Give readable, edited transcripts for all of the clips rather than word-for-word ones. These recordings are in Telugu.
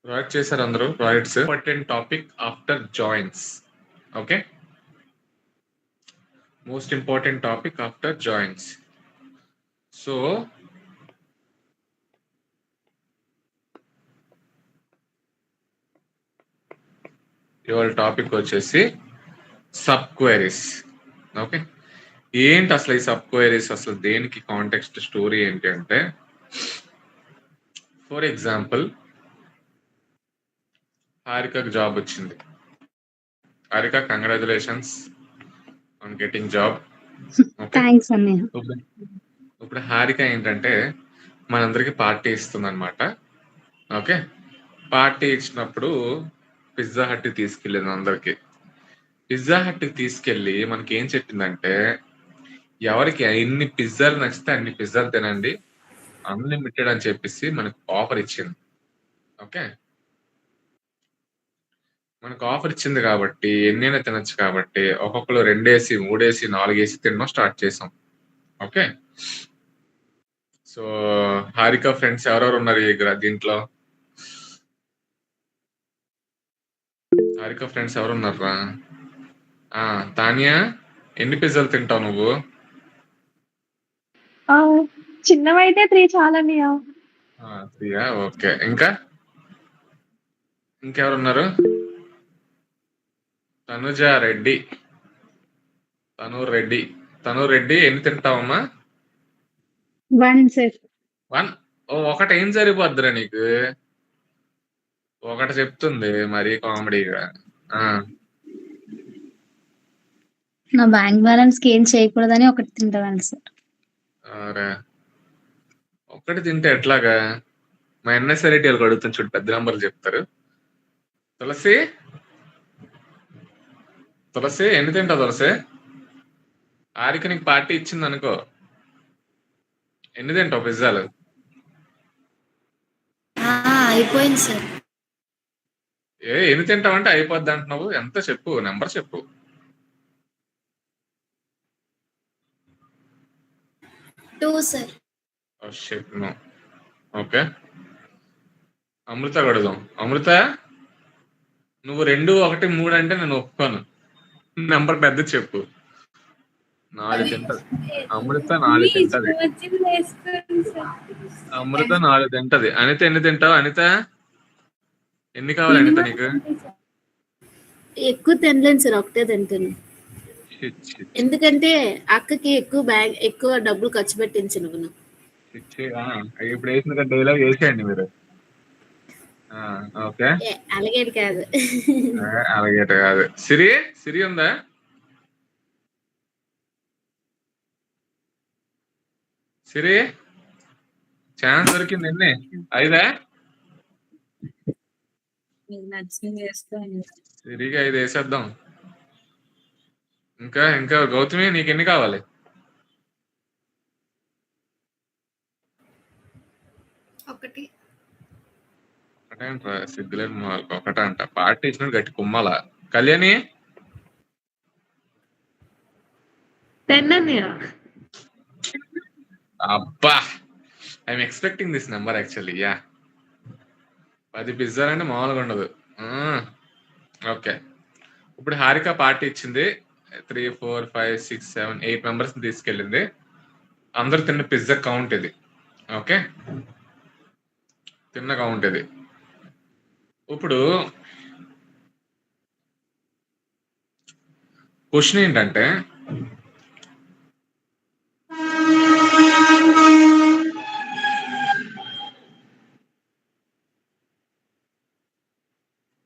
ప్రాజెక్ట్ చేశారు అందరూ projects. Important topic after joins. Okay, most important topic after joins. So ఇవాళ టాపిక్ వచ్చేసి సబ్ క్వైరీస్. ఓకే, ఏంటి అసలు ఈ సబ్ క్వైరీస్, అసలు దేనికి కాంటెక్స్ట్ స్టోరీ ఏంటి అంటే, ఫర్ ఎగ్జాంపుల్ హారికకు జాబ్ వచ్చింది. Harika, congratulations on getting job. Thanks అన్నయ్య. ఇప్పుడు హారిక ఏంటంటే మనందరికి పార్టీ ఇస్తుంది అనమాట. ఓకే, పార్టీ ఇచ్చినప్పుడు పిజ్జా హట్ తీసుకెళ్ళింది అందరికి. పిజ్జా హట్ తీసుకెళ్ళి మనకి ఏం చెప్పిందంటే, ఎవరికి ఎన్ని పిజ్జాలు నచ్చితే అన్ని పిజ్జాలు తినండి, అన్లిమిటెడ్ అని చెప్పేసి మనకు ఆఫర్ ఇచ్చింది. ఓకే, మనకు ఆఫర్ ఇచ్చింది కాబట్టి ఎన్నైనా తినొచ్చు కాబట్టి ఒక్కొక్కరు 2 వేసి 3 వేసి 4 వేసి తినడం స్టార్ట్ చేసాం. ఓకే, సో హారిక ఫ్రెండ్స్ ఎవరెవరు ఉన్నారు దీంట్లో? హారిక ఫ్రెండ్స్ ఎవరు ఉన్నారా? తానియా, ఎన్ని పిజ్జాలు తింటావు నువ్వు? చిన్నవైతే 3 చాలన్నయ్య. 3. ఓకే, ఇంకెవరున్నారు? తనుజ రెడ్డి. తను రెడ్డి ఎన్ని తింటావమ్మా? 1 సార్. 1. ఒకటి ఏం సరిపోద్దిరా నీకు? ఒకటి చెప్తుంది మరీ కామెడీగా. నా బ్యాంక్ బ్యాలెన్స్ కి ఏం చేయకూడదని ఒకటి తింటాను సార్. అరే, ఒకటి తింటే ఎట్లాగా? మా ఎన్ఎస్ఆర్ఐటీ వాళ్ళకి అడుగుతాను చూడు, పెద్ద నంబర్లు చెప్తారు. తులసి ఎన్ని తింటావు తులసి? ఆరిక నీకు పార్టీ ఇచ్చింది అనుకో, ఎన్ని తింటావు పిజ్జాలు? అయిపోయింది సార్. ఎన్ని తింటావు అంటే అయిపోద్ది అంటున్నావు. ఎంత చెప్పు, నెంబర్ చెప్పు. 2 సార్. ఓకే, అమృత అడుగుదాం. అమృత, నువ్వు 2, 1, 3 అంటే నేను ఒప్పుకోను. నెంబర్ పెద్ద చెప్పు. 4 తింటది అమృత. 4 తింటది అమృత. 4 తింటది. అనిత ఎన్ని తింటావు? అనిత ఎన్ని కావాలి అనిత నీకు? ఎక్కువ తినలేను సార్, ఒకటే తింటాను. ఎందుకంటే అక్కకి ఎక్కువ డబ్బులు ఖర్చు పెట్టించను. ఇప్పుడు వేసిన డైలాగ్ వేసేయండి మీరు. ఓకే, అలాగేటి కాదు. అలాగేట కాదు. సిరి ఉందా? సిరి ఛాన్స్ దొరికింది. ఎన్ని? 5. సిరికి 5 వేసేద్దాం. ఇంకా గౌతమి, నీకు ఎన్ని కావాలి? ఒకటి. ఒకటేంట్రా సిగ్గులేని వాళ్ళకి ఒకటంట. పార్టీ ఇచ్చినట్టు గట్టి కుమ్మాల. కళ్యాణి 10 అన్నయ్య. అబ్బా, I'm expecting this number actually. 10 పిజ్జాలు అంటే మామూలుగా ఉండదు. ఓకే, ఇప్పుడు హారిక పార్టీ ఇచ్చింది. 3, 4, 5, 6, 7, 8 మెంబర్స్ తీసుకెళ్ళింది. అందరు తిన్న పిజ్జా కౌంట్ ఇది. ఓకే, తిన్న కౌంట్ ఇది. ఇప్పుడు క్వశ్చన్ ఏంటంటే,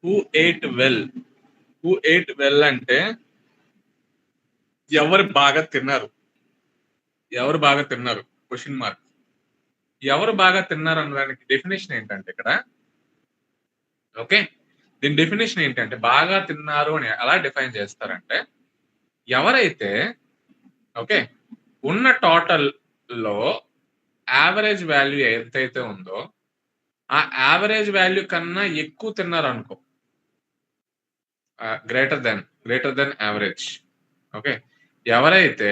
హూ ఏట్ వెల్ అంటే ఎవరు బాగా తిన్నారు? Question mark. ఎవరు బాగా తిన్నారు అన్నదానికి డెఫినేషన్ ఏంటంటే ఇక్కడ, ఓకే, దీని డెఫినేషన్ ఏంటంటే, బాగా తిన్నారు అని ఎలా డిఫైన్ చేస్తారంటే, ఎవరైతే ఓకే ఉన్న టోటల్ లో యావరేజ్ వాల్యూ ఎంతైతే ఉందో ఆ యావరేజ్ వాల్యూ కన్నా ఎక్కువ తిన్నారు అనుకో, గ్రేటర్ దెన్ యావరేజ్. ఓకే, ఎవరైతే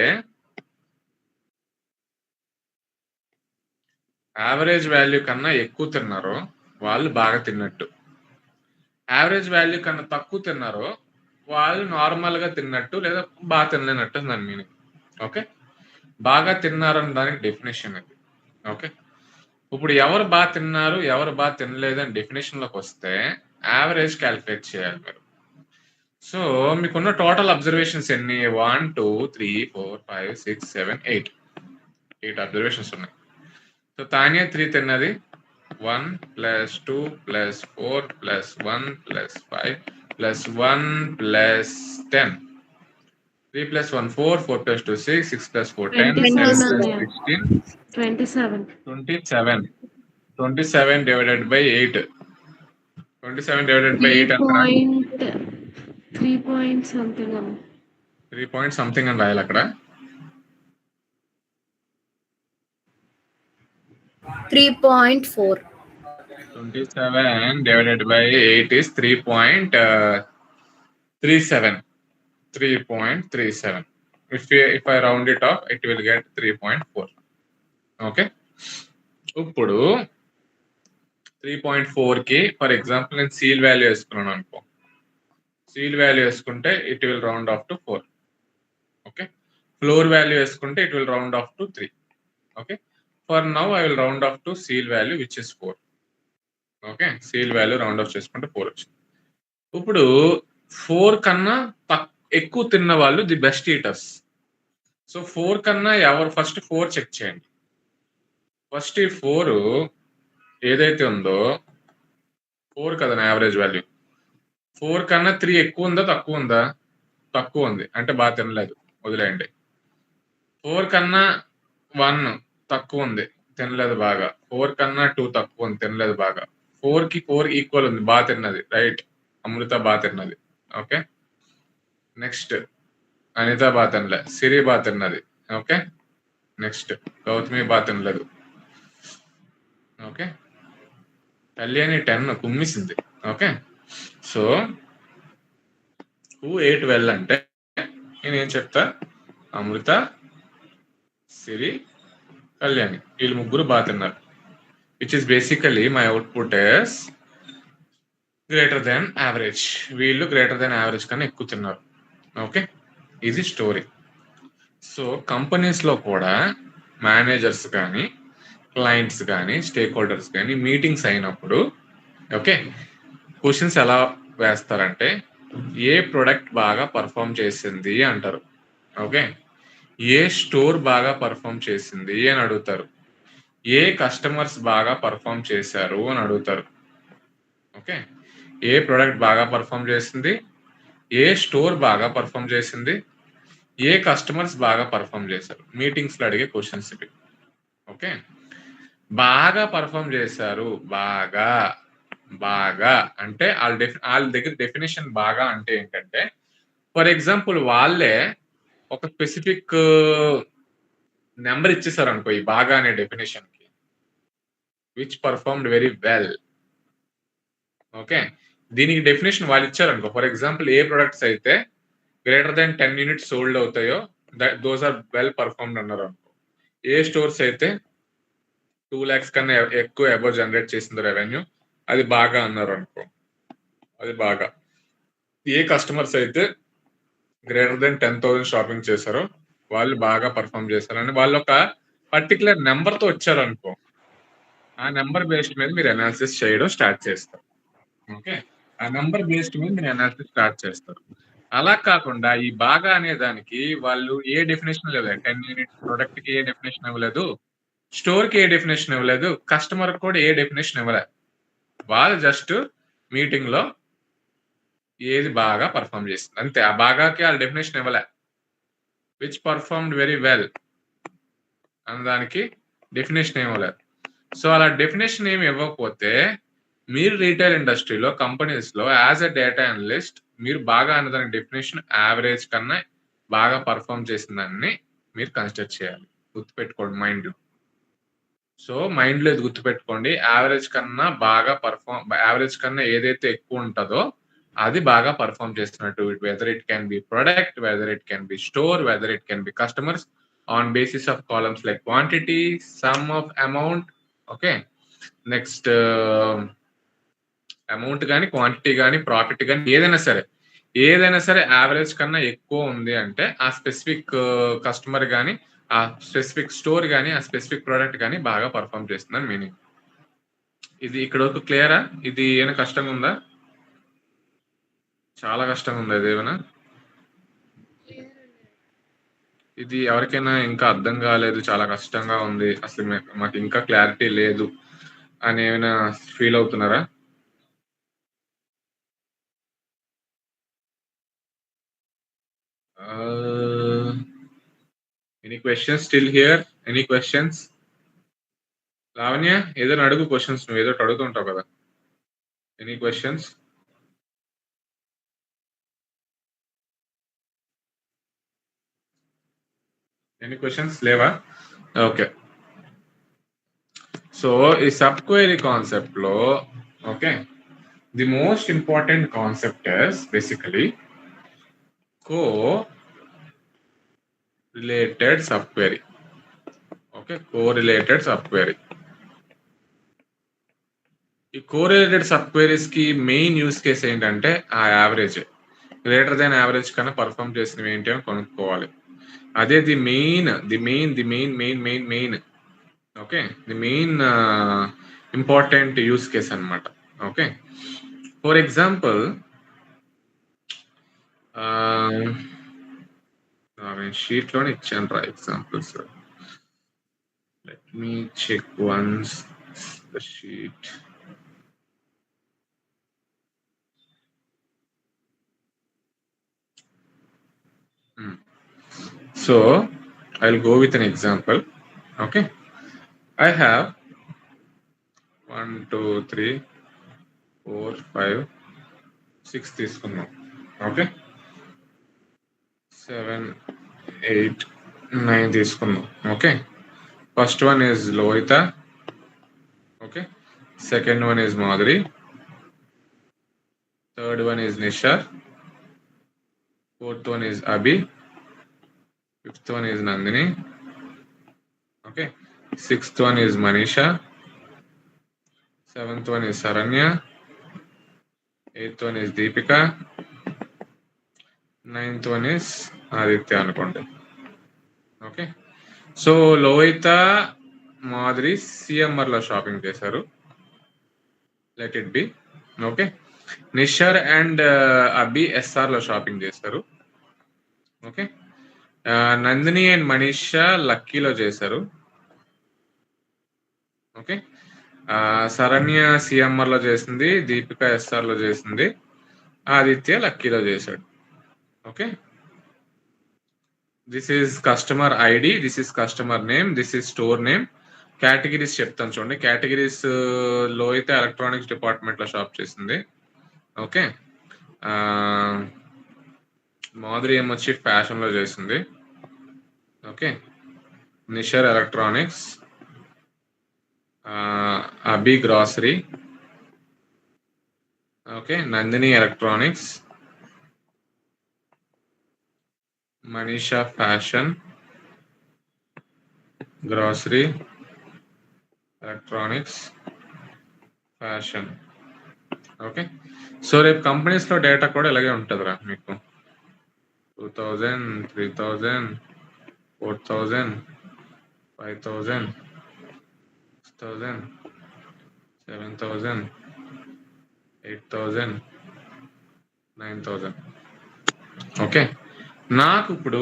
యావరేజ్ వాల్యూ కన్నా ఎక్కువ తిన్నారో వాళ్ళు బాగా తిన్నట్టు. యావరేజ్ వాల్యూ కన్నా తక్కువ తిన్నారో వాళ్ళు నార్మల్ గా తిన్నట్టు లేదా బాగా తినలేనట్టు దాని మీనింగ్. ఓకే, బాగా తిన్నారని దానికి డెఫినేషన్ ఇది. ఓకే, ఇప్పుడు ఎవరు బాగా తిన్నారు ఎవరు బాగా తినలేదు అని డెఫినేషన్ లోకి వస్తే యావరేజ్ క్యాలిక్యులేట్ చేయాలి మీరు. సో మీకున్న టోటల్ అబ్జర్వేషన్స్ ఎన్ని? 1 2 3 4 5 6 7 8 అబ్జర్వేషన్స్ ఉన్నాయి. సో తానియా 3 తిన్నది 1 + 2 + 4 + 1 + 5 + 1 + 10. 3 + 1 4, 4 + 2 6, 6 + 4 10, 10 + 16 27. 27 divided by 8. 27 divided by 8 అంటారా? 3 point something. 3 point something అని రాయాలి అక్కడ. 3.4. 27 divided by 8 is 3.37. 3.37. If I round it off, it will get 3.4. Okay. ఇప్పుడు 3.4 కి ఫర్ ఎగ్జాంపుల్ నేను సీల్ వాల్యూ వేసుకున్నాను అనుకో. సీల్ వాల్యూ వేసుకుంటే it will round off to 4. Okay, floor value వేసుకుంటే it will round off to 3. Okay, for now I will round off to ceil value which is 4. Okay, ceil value round off చేసుకుంటే 4 వచ్చింది. ఇప్పుడు 4 కన్నా ఎక్కువ తిన్న వాళ్ళు ది బెస్ట్ ఈటర్స్. సో 4 కన్నా ఎవరు ఫస్ట్ 4 చెక్ చేయండి. ఫస్ట్ ఈ 4 ఏదైతే ఉందో 4 కదా నా యావరేజ్ వాల్యూ. 4 కన్నా 3 ఎక్కువ ఉందా తక్కువ ఉందా? తక్కువ ఉంది, అంటే బాగా తినలేదు, వదిలేయండి. 4 కన్నా 1 తక్కువ ఉంది, తినలేదు బాగా. 4 కన్నా 2 తక్కువ ఉంది, తినలేదు బాగా. 4 కి 4 ఈక్వల్ ఉంది, బాగా తిన్నది. రైట్, అమృత బాగా తిన్నది. ఓకే, నెక్స్ట్ అనిత బాగా తినలే, సిరి బాగా తిన్నది. ఓకే, నెక్స్ట్ గౌతమి బాగా తినలేదు. ఓకే, కళ్యాణి 10 కుమ్మిసింది. Okay, so who ate well అంటే నేనేం చెప్తా, అమృత, సిరి, కళ్యాణి, వీళ్ళు ముగ్గురు బాగా తిన్నారు. Which is basically my output is greater than average. వీళ్ళు గ్రేటర్ దాన్ యావరేజ్ కన్నా ఎక్కువ తిన్నారు. ఓకే, ఇది స్టోరీ. సో కంపెనీస్లో కూడా మేనేజర్స్ కానీ క్లయింట్స్ కానీ స్టేక్ హోల్డర్స్ కానీ మీటింగ్స్ అయినప్పుడు ఓకే క్వశ్చన్స్ ఎలా వేస్తారంటే ఏ ప్రొడక్ట్ బాగా పర్ఫామ్ చేసింది అంటారు. ఓకే, ఏ స్టోర్ బాగా పర్ఫామ్ చేసింది అని అడుగుతారు. ఏ కస్టమర్స్ బాగా పర్ఫామ్ చేశారు అని అడుగుతారు. ఓకే, ఏ ప్రొడక్ట్ బాగా పర్ఫామ్ చేసింది, ఏ స్టోర్ బాగా పర్ఫామ్ చేసింది, ఏ కస్టమర్స్ బాగా పర్ఫామ్ చేశారు. మీటింగ్స్ లో అడిగే క్వశ్చన్స్ ఇవి. ఓకే, బాగా పర్ఫామ్ చేశారు, బాగా బాగా అంటే వాళ్ళ దగ్గర డెఫినేషన్ బాగా అంటే ఏంటంటే ఫర్ ఎగ్జాంపుల్ వాళ్ళే ఒక స్పెసిఫిక్ నెంబర్ ఇచ్చేసారు అనుకో ఈ బాగా అనే డెఫినేషన్ కి, which performed very well. Okay, దీనికి డెఫినేషన్ వాళ్ళు ఇచ్చారు అనుకో. ఫర్ ఎగ్జాంపుల్ ఏ ప్రొడక్ట్స్ అయితే గ్రేటర్ దాన్ 10 యూనిట్స్ సోల్డ్ అవుతాయో దోస్ ఆర్ వెల్ పర్ఫార్మ్డ్ అన్నారు అనుకో. ఏ స్టోర్స్ అయితే 2 lakhs కన్నా ఎక్కువ అబౌవ్ జనరేట్ చేసిందో రెవెన్యూ అది బాగా అన్నారు అనుకో, అది బాగా. ఏ కస్టమర్స్ అయితే గ్రేటర్ దెన్ 10,000 షాపింగ్ చేశారో వాళ్ళు బాగా పర్ఫామ్ చేశారని వాళ్ళు ఒక పర్టికులర్ నెంబర్ తో వచ్చారు అనుకో, ఆ నెంబర్ బేస్డ్ మీద మీరు అనాలిసిస్ చేయడం స్టార్ట్ చేస్తారు. ఓకే, ఆ నెంబర్ బేస్డ్ మీద మీరు అనాలిసిస్ స్టార్ట్ చేస్తారు. అలా కాకుండా ఈ బాగా అనే దానికి వాళ్ళు ఏ డెఫినేషన్ ఇవ్వలేదు. 10 యూనిట్స్ ప్రొడక్ట్ కి ఏ డెఫినేషన్ ఇవ్వలేదు, స్టోర్ కి ఏ డెఫినేషన్ ఇవ్వలేదు, కస్టమర్ కూడా ఏ డెఫినేషన్ ఇవ్వలేదు. వాళ్ళు జస్ట్ మీటింగ్ లో ఏది బాగా పర్ఫామ్ చేస్తుంది అంతే. ఆ బాగాకి వాళ్ళ డెఫినేషన్ ఇవ్వలే. విచ్ పర్ఫార్మ్డ్ వెరీ వెల్ అన్నదానికి డెఫినేషన్ ఏమి ఇవ్వలేదు. సో అలా డెఫినేషన్ ఏమి ఇవ్వకపోతే మీరు రీటైల్ ఇండస్ట్రీలో కంపెనీస్ లో యాజ్ అ డేటా అనలిస్ట్ మీరు బాగా అన్నదానికి డెఫినేషన్ యావరేజ్ కన్నా బాగా పర్ఫామ్ చేసిన దాన్ని మీరు కన్సిడర్ చేయాలి. గుర్తుపెట్టుకోండి మైండ్. సో మైండ్ లో ఇది గుర్తుపెట్టుకోండి, యావరేజ్ కన్నా బాగా యావరేజ్ కన్నా ఏదైతే ఎక్కువ ఉంటుందో అది బాగా పర్ఫామ్ చేస్తున్నట్టు. Whether it can be product, whether it can be store, whether it can be customers on basis of columns like quantity, some of amount. Okay, next amount కానీ, క్వాంటిటీ కానీ, ప్రాఫిట్ కానీ ఏదైనా సరే యావరేజ్ కన్నా ఎక్కువ ఉంది అంటే ఆ స్పెసిఫిక్ కస్టమర్ కానీ, ఆ స్పెసిఫిక్ స్టోర్ కానీ, ఆ స్పెసిఫిక్ ప్రోడక్ట్ కానీ బాగా పర్ఫామ్ చేస్తుందని మీనింగ్. ఇది ఇక్కడ వరకు క్లియరా? ఇది ఏమైనా కష్టంగా ఉందా? చాలా కష్టంగా ఉందా ఇది ఏమైనా? ఇది ఎవరికైనా ఇంకా అర్థం కాలేదు, చాలా కష్టంగా ఉంది, అసలు మాకు ఇంకా క్లారిటీ లేదు అని ఏమైనా ఫీల్ అవుతున్నారా? Any questions still here? Any questions? Lavanya ఏదో అడుగు క్వశ్చన్స్, నువ్వు ఏదో అడుగుతుంటావు కదా. Any questions? ఎనీ క్వశ్చన్స్ లేవా? ఓకే. సో ఈ సబ్ క్వెరీ కాన్సెప్ట్ లో okay the most important concept is basically co-related subquery. Okay, co-related subquery. ఈ కోరిలేటెడ్ సబ్ క్వెరీస్ కి మెయిన్ యూస్ కేస్ ఏంటంటే ఆ యావరేజ్ గ్రేటర్ దాన్ యావరేజ్ కన్నా పర్ఫామ్ చేసినవి ఏంటి అని కొనుక్కోవాలి. అదే the main okay, the main important use case అన్నమాట. ఓకే, ఫర్ ఎగ్జాంపుల్ షీట్ లోనే ఇచ్చాను రా examples. Let me check once the sheet. So I'll go with an example. Okay, I have 1 2 3 4 5 6 తీసుకున్నాం. ఓకే, 7 8 9 తీసుకున్నాం. Okay, first one is Lohitha. Okay, second one is Madhuri, third one is Nisha, fourth one is Abhi, fifth one is Nandini. Okay, sixth one is Manisha, seventh one is Saranya, eighth one is Deepika, ninth one is Aditya అనుకోండి. Okay, so Lohitha Madhuri CMR లో షాపింగ్ చేశారు, let it be. Okay, Nisha and Abhi SR లో షాపింగ్ చేశారు. ఓకే, నందిని అండ్ మనీషా లక్కీలో చేశారు. ఓకే, శరణ్య సిఎంఆర్ లో చేసింది, దీపిక ఎస్ఆర్ లో చేసింది, ఆదిత్య లక్కీలో చేశాడు. Okay, this is customer ID, this is customer name, this is store name. Categories చెప్తాను చూడండి. కేటగిరీస్ లో అయితే ఎలక్ట్రానిక్స్ డిపార్ట్మెంట్ లో షాప్ చేసింది. ఓకే, మాధురి ఏమొచ్చి ఫ్యాషన్ లో చేసింది. Okay, Nisha electronics, Abhi grocery. Okay, Nandini electronics, Manisha fashion, grocery, electronics, fashion. Okay, so రేపు కంపెనీస్ లో డేటా కూడా ఇలాగే ఉంటుందిరా మీకు. 2000 3000 4000 5000 6000 7000 8000 9000. ఓకే, నాకు ఇప్పుడు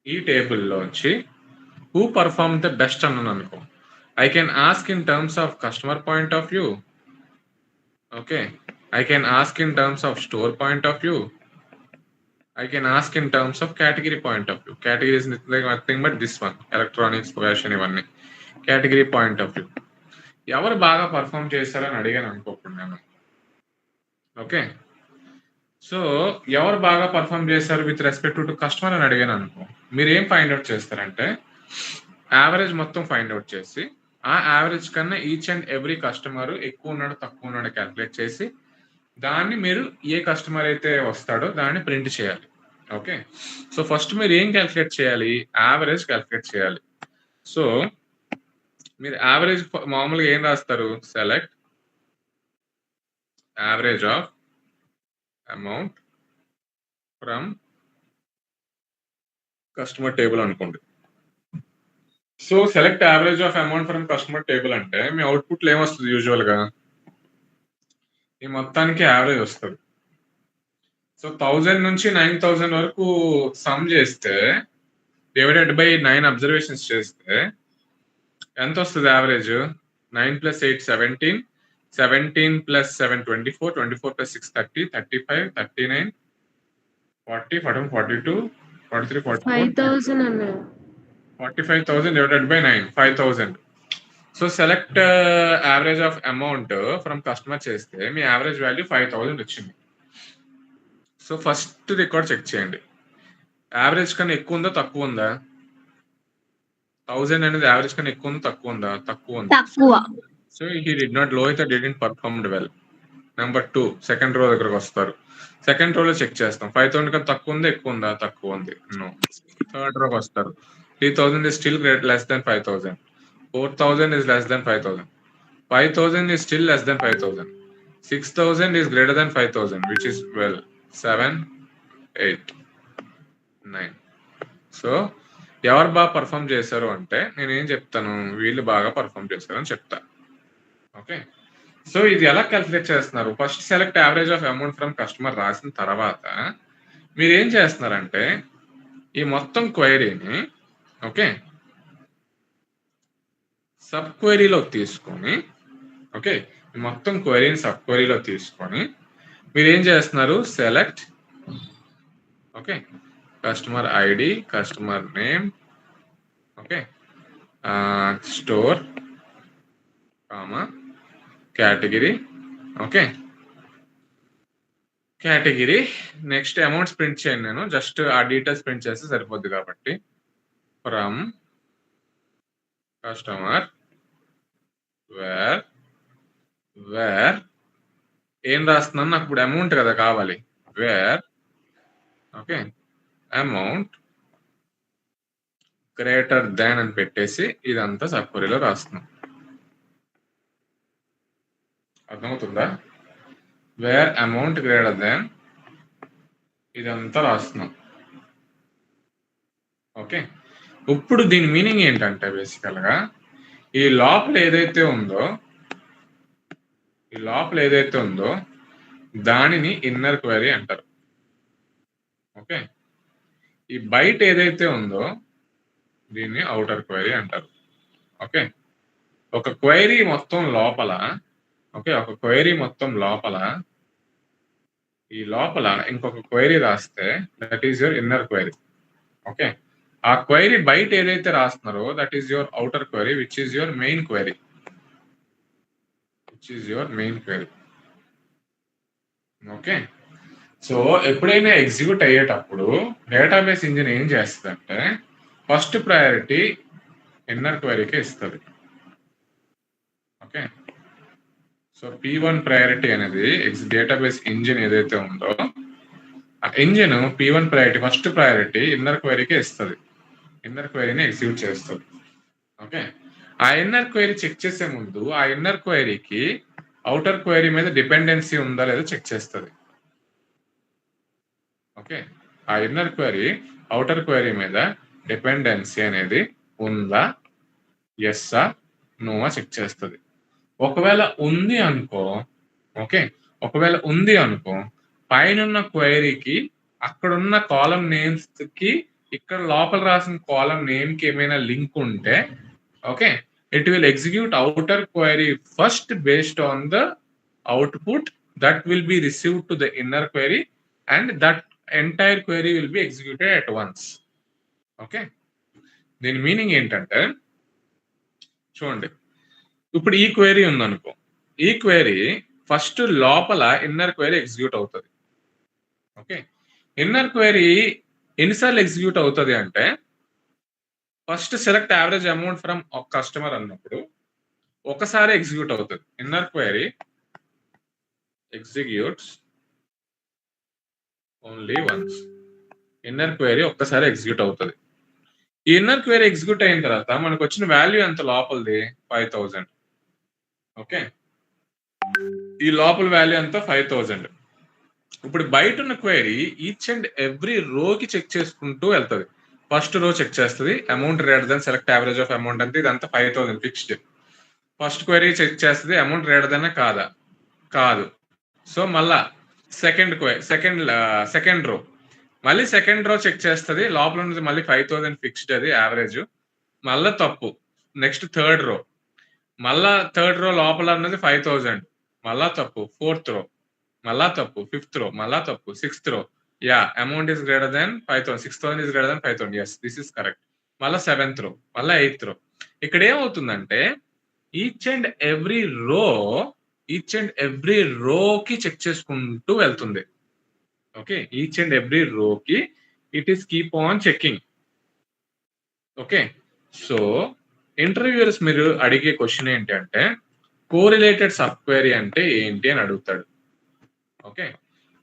ఈ టేబుల్లోంచి హూ పర్ఫార్మ్ ద బెస్ట్ అన్నాను అనుకో, I can ask in terms of customer point of view. Okay, I can ask in terms of store point of view. I can ask in terms of category point of view. Category is nothing but this one, electronics, fashion, ఇవన్నీ category point of view. ఎవరు బాగా పర్ఫామ్ చేశారని అడిగాను అనుకోకుండా నేను. ఓకే, సో ఎవరు బాగా పర్ఫామ్ చేశారు విత్ రెస్పెక్ట్ టు కస్టమర్ అని అడిగాను అనుకో, మీరు ఏం ఫైండ్ అవుట్ చేస్తారంటే యావరేజ్ మొత్తం ఫైండ్ అవుట్ చేసి ఆ యావరేజ్ కన్నా ఈచ్ అండ్ ఎవ్రీ కస్టమర్ ఎక్కువ ఉన్నాడు తక్కువ ఉన్నాడు క్యాల్కులేట్ చేసి దాన్ని మీరు ఏ కస్టమర్ అయితే వస్తాడో దాన్ని ప్రింట్ చేయాలి. ఓకే, సో ఫస్ట్ మీరు ఏం క్యాల్కులేట్ చేయాలి? యావరేజ్ క్యాల్కులేట్ చేయాలి. సో మీరు యావరేజ్ మామూలుగా ఏం రాస్తారు? Select average of amount from customer table అనుకోండి. So select average of amount from customer table అంటే మీ అవుట్పుట్లో ఏమొస్తుంది యూజువల్గా? ఈ మొత్తానికి యావరేజ్ వస్తుంది. సో 1000 నుంచి 9000 వరకు సమ్ చేస్తే డివైడెడ్ బై 9 అబ్జర్వేషన్స్ చేస్తే ఎంత వస్తుంది యావరేజ్? 9 + 8 17, 17 + 7 24, 24 + 6 30, 35, 39, 40, 41, 42, 43, 44, 5,000 అన్నారు. 45,000 divided by 9, 5,000. So select average of amount from customer చేస్తే మీ యావరేజ్ వాల్యూ 5,000 వచ్చింది. సో ఫస్ట్ రికార్డ్ చెక్ చేయండి, యావరేజ్ కన్నా ఎక్కువ ఉందా తక్కువ ఉందా? 1000 అనేది యావరేజ్ కన్నా ఎక్కువ ఉందా తక్కువ ఉందా? తక్కువ ఉంది. తక్కువ. సో హీ డిడ్ నాట్ లో it didn't performed well. Number 2 second row దగ్గరకు వస్తారు. సెకండ్ రోలో చెక్ చేస్తాం, 5,000 కన్నా తక్కువ ఉందా ఎక్కువ ఉందా? తక్కువ ఉంది. నో. థర్డ్ రోకి వస్తారు, 3,000 is still less than 5,000, 4,000 is less than 5,000, 5,000 is still less than 5,000, 6,000 is greater than 5,000, which is 7, 8, 9. So ఎవరు బాగా పర్ఫామ్ చేశారు అంటే నేనేం చెప్తాను, వీళ్ళు బాగా పర్ఫామ్ చేశారు అని చెప్తా. ఓకే, సో ఇది ఎలా క్యాలిక్యులేట్ చేస్తున్నారు? First select average of amount from customer రాసిన తర్వాత మీరు ఏం చేస్తున్నారంటే ఈ మొత్తం క్వైరీని ఓకే సబ్ క్వైరీలో తీసుకొని ఓకే ఈ మొత్తం క్వైరీని సబ్ క్వైరీలో తీసుకొని మీరు ఏం చేస్తున్నారు, select okay customer ID, customer name, okay store comma category, okay category, next amounts print చేయండి. నేను జస్ట్ ఆ డీటెయిల్స్ ప్రింట్ చేస్తే సరిపోద్ది కాబట్టి ఫ్రమ్ కస్టమర్ వేర్ ఏం రాస్తున్నాను, నాకు ఇప్పుడు అమౌంట్ కదా కావాలి, where okay amount greater than అని పెట్టేసి ఇదంతా సబ్ క్వెరీలో రాస్తున్నాం. అర్థమవుతుందా? వేర్ అమౌంట్ గ్రేటర్ దాన్ ఇదంతా రాస్తున్నాం. ఓకే, ఇప్పుడు దీని మీనింగ్ ఏంటంటే బేసికల్ గా ఈ లోపల ఏదైతే ఉందో దానిని ఇన్నర్ క్వెరీ అంటారు. ఓకే, ఈ బయట ఏదైతే ఉందో దీన్ని అవుటర్ క్వెరీ అంటారు. ఓకే, ఒక క్వెరీ మొత్తం లోపల ఓకే ఒక క్వెరీ మొత్తం లోపల ఈ లోపల ఇంకొక క్వెరీ రాస్తే that is your inner query. Okay, ఆ క్వెరీ బయట ఏదైతే రాస్తున్నారో that is your outer query which is your main query. Okay, so ఎప్పుడైనా ఎగ్జిక్యూట్ అయ్యేటప్పుడు డేటాబేస్ ఇంజిన్ ఏం చేస్తుందంటే ఫస్ట్ ప్రయారిటీ ఇన్నర్ క్వెరీకి ఇస్తుంది. ఓకే, సో P1 ప్రయారిటీ అనేది డేటాబేస్ ఇంజిన్ ఏదైతే ఉందో ఆ engine P1 priority first priority inner క్వెరీకి ఇస్తుంది, ఇన్నర్ క్వెరీని ఎగ్జిక్యూట్ చేస్తుంది. ఓకే, ఆ ఇన్నర్ క్వెరీ చెక్ చేసే ముందు ఆ ఇన్నర్ క్వెరీకి అవుటర్ క్వెరీ మీద డిపెండెన్సీ ఉందా లేదా చెక్ చేస్తుంది. ఓకే, ఆ ఇన్నర్ క్వెరీ అవుటర్ క్వెరీ మీద డిపెండెన్సీ అనేది ఉందా, ఎస్సా నోవా చెక్ చేస్తుంది. ఒకవేళ ఉంది అనుకో ఓకే ఒకవేళ ఉంది అనుకో పైన క్వెరీకి అక్కడున్న కాలం నేమ్స్ కి ఇక్కడ లోపల రాసిన కాలం నేమ్ కి ఏమైనా లింక్ ఉంటే okay it will execute outer query first based on the output that will be received to the inner query and that entire query will be executed at once. Okay, దీని మీనింగ్ ఏంటంటే చూడండి, ఇప్పుడు ఈ క్వెరీ ఉందనుకో, ఈ క్వెరీ ఫస్ట్ లోపల ఇన్నర్ క్వెరీ ఎగ్జిక్యూట్ అవుతుంది. ఓకే, ఇన్నర్ క్వెరీ ఎన్నిసార్లు ఎగ్జిక్యూట్ అవుతుంది అంటే first select average amount from customer అన్నప్పుడు ఒకసారి ఎగ్జిక్యూట్ అవుతుంది. Inner query executes only once. Inner query ఒక్కసారి ఎగ్జిక్యూట్ అవుతుంది. ఈ ఇన్నర్ క్వెరీ ఎగ్జిక్యూట్ అయిన తర్వాత మనకు వచ్చిన వాల్యూ ఎంత లోపలిది 5,000. ఓకే, ఈ లోపల వాల్యూ అంతా 5000. ఇప్పుడు బయట ఉన్న క్వైరీ ఈచ్ అండ్ ఎవ్రీ రోకి చెక్ చేసుకుంటూ వెళ్తుంది. ఫస్ట్ రో చెక్ చేస్తుంది, amount greater than select average of amount అంటే ఇదంతా 5000 ఫిక్స్డ్. ఫస్ట్ క్వైరీ చెక్ చేస్తుంది, అమౌంట్ గ్రేటర్ దెన్ కాదా, కాదు. సో మళ్ళా సెకండ్ రో మళ్ళీ సెకండ్ రో చెక్ చేస్తుంది, లోపల ఉన్నది మళ్ళీ 5000 ఫిక్స్డ్, అది యావరేజ్, మళ్ళా తప్పు. నెక్స్ట్ థర్డ్ రో, మళ్ళా థర్డ్ రో లోపల ఉన్నది 5000, మళ్ళా తప్పు. ఫోర్త్ రో మళ్ళా తప్పు. ఫిఫ్త్ రో మళ్ళా తప్పు. Sixth row yeah amount is greater then 5000, 6000 is greater then 5000, yes this is correct. మళ్ళా సెవెంత్ రో, మళ్ళా ఎయిత్ రో. ఇక్కడ ఏమవుతుందంటే ఈచ్ అండ్ ఎవ్రీ రోకి చెక్ చేసుకుంటూ వెళ్తుంది. ఓకే, ఈచ్ అండ్ ఎవ్రీ రోకి it is keep on checking. Okay, so interviewers మీరు అడిగే క్వశ్చన్ ఏంటి అంటే కోరిలేటెడ్ సబ్ క్వైరీ అంటే ఏంటి అని అడుగుతాడు. ఓకే,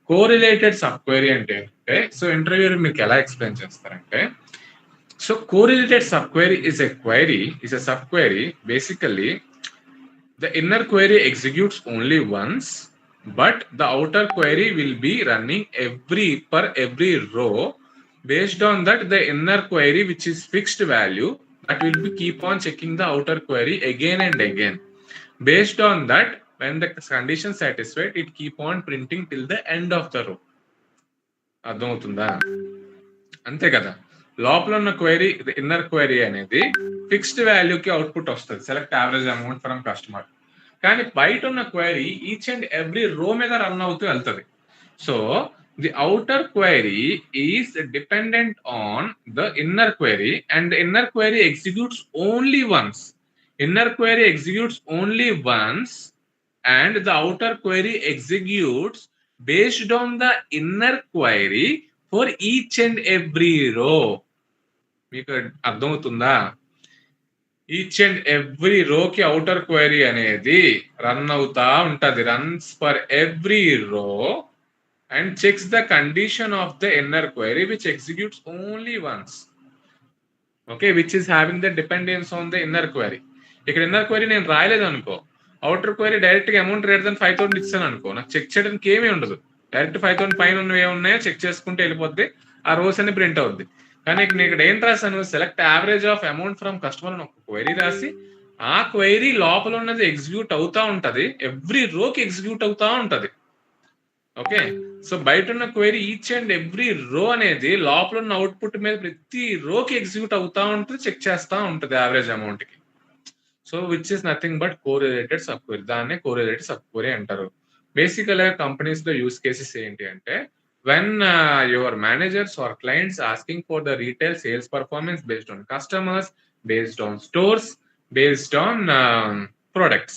కోరిలేటెడ్ సబ్ క్వైరీ అంటే సో ఇంటర్వ్యూయర్ మీకు ఎలా ఎక్స్ప్లెయిన్ చేస్తారంటే, so correlated sub query is a sub query. Basically the inner query executes only once, but the outer query will be running per every row. Based on that, the inner query, which is fixed value, that will be keep on checking the outer query again and again. Based on that, when the condition satisfied, it keep on printing till the end of the row. అర్థమవుతుందా? అంతే కదా. లోపల ఉన్న క్వైరీ ఇన్నర్ క్వైరీ అనేది ఫిక్స్డ్ వాల్యూకి అవుట్పుట్ వస్తుంది, select average amount from customer. కానీ బయట ఉన్న క్వైరీ ఈచ్ అండ్ ఎవ్రీ రో మీద రన్ అవుతూ వెళ్తుంది. So the outer query is dependent on the inner query and the inner query executes only once. Inner query executes only once and the outer query executes based on the inner query for each and every row. మీకు అర్థమవుతుందా? ఈచ్ అండ్ ఎవ్రీ రోకి అవుటర్ క్వైరీ అనేది రన్ అవుతా ఉంటది, runs for every row and checks the condition of the inner query which executes only once. Okay, which is having the dependence on the inner query. ఇక్కడ ఇన్నర్ క్వైరీ నేను రాయలేదు అనుకో, అవుటర్ క్వైరీ డైరెక్ట్ గా అమౌంట్ గ్రేటర్ దెన్ 5000 ఇచ్చాను అనుకో, నాకు చెక్ చేయడానికి ఏమీ ఉండదు. డైరెక్ట్ 5000 పైన ఉన్నవి ఏమున్నాయో చెక్ చేసుకుంటే వెళ్ళిపోద్ది, ఆ రోస్ అన్ని ప్రింట్ అవుద్ది. కానీ ఇక్కడ ఏం రాశాను, select average of amount from customer అని ఒక క్వైరీ రాసి ఆ క్వైరీ లోపల ఉన్నది ఎగ్జిక్యూట్ అవుతా ఉంటది, ఎవ్రీ రోకి ఎగ్జిక్యూట్ అవుతా ఉంటది. ఓకే, సో బయట ఉన్న క్వైరీ ఈచ్ అండ్ ఎవ్రీ రో అనేది లోపల ఉన్న అవుట్పుట్ మీద ప్రతి రోకి ఎగ్జిక్యూట్ అవుతా ఉంటుంది, చెక్ చేస్తా ఉంటది యావరేజ్ అమౌంట్ కి. So which is nothing but correlated sub query. దాన్నే కోరిలేటెడ్ సబ్ క్వైరీ అంటారు. బేసికల్గా కంపెనీస్ లో యూస్ కేసెస్ ఏంటి అంటే, when your managers or clients asking for the retail sales performance based on customers, based on stores, based on products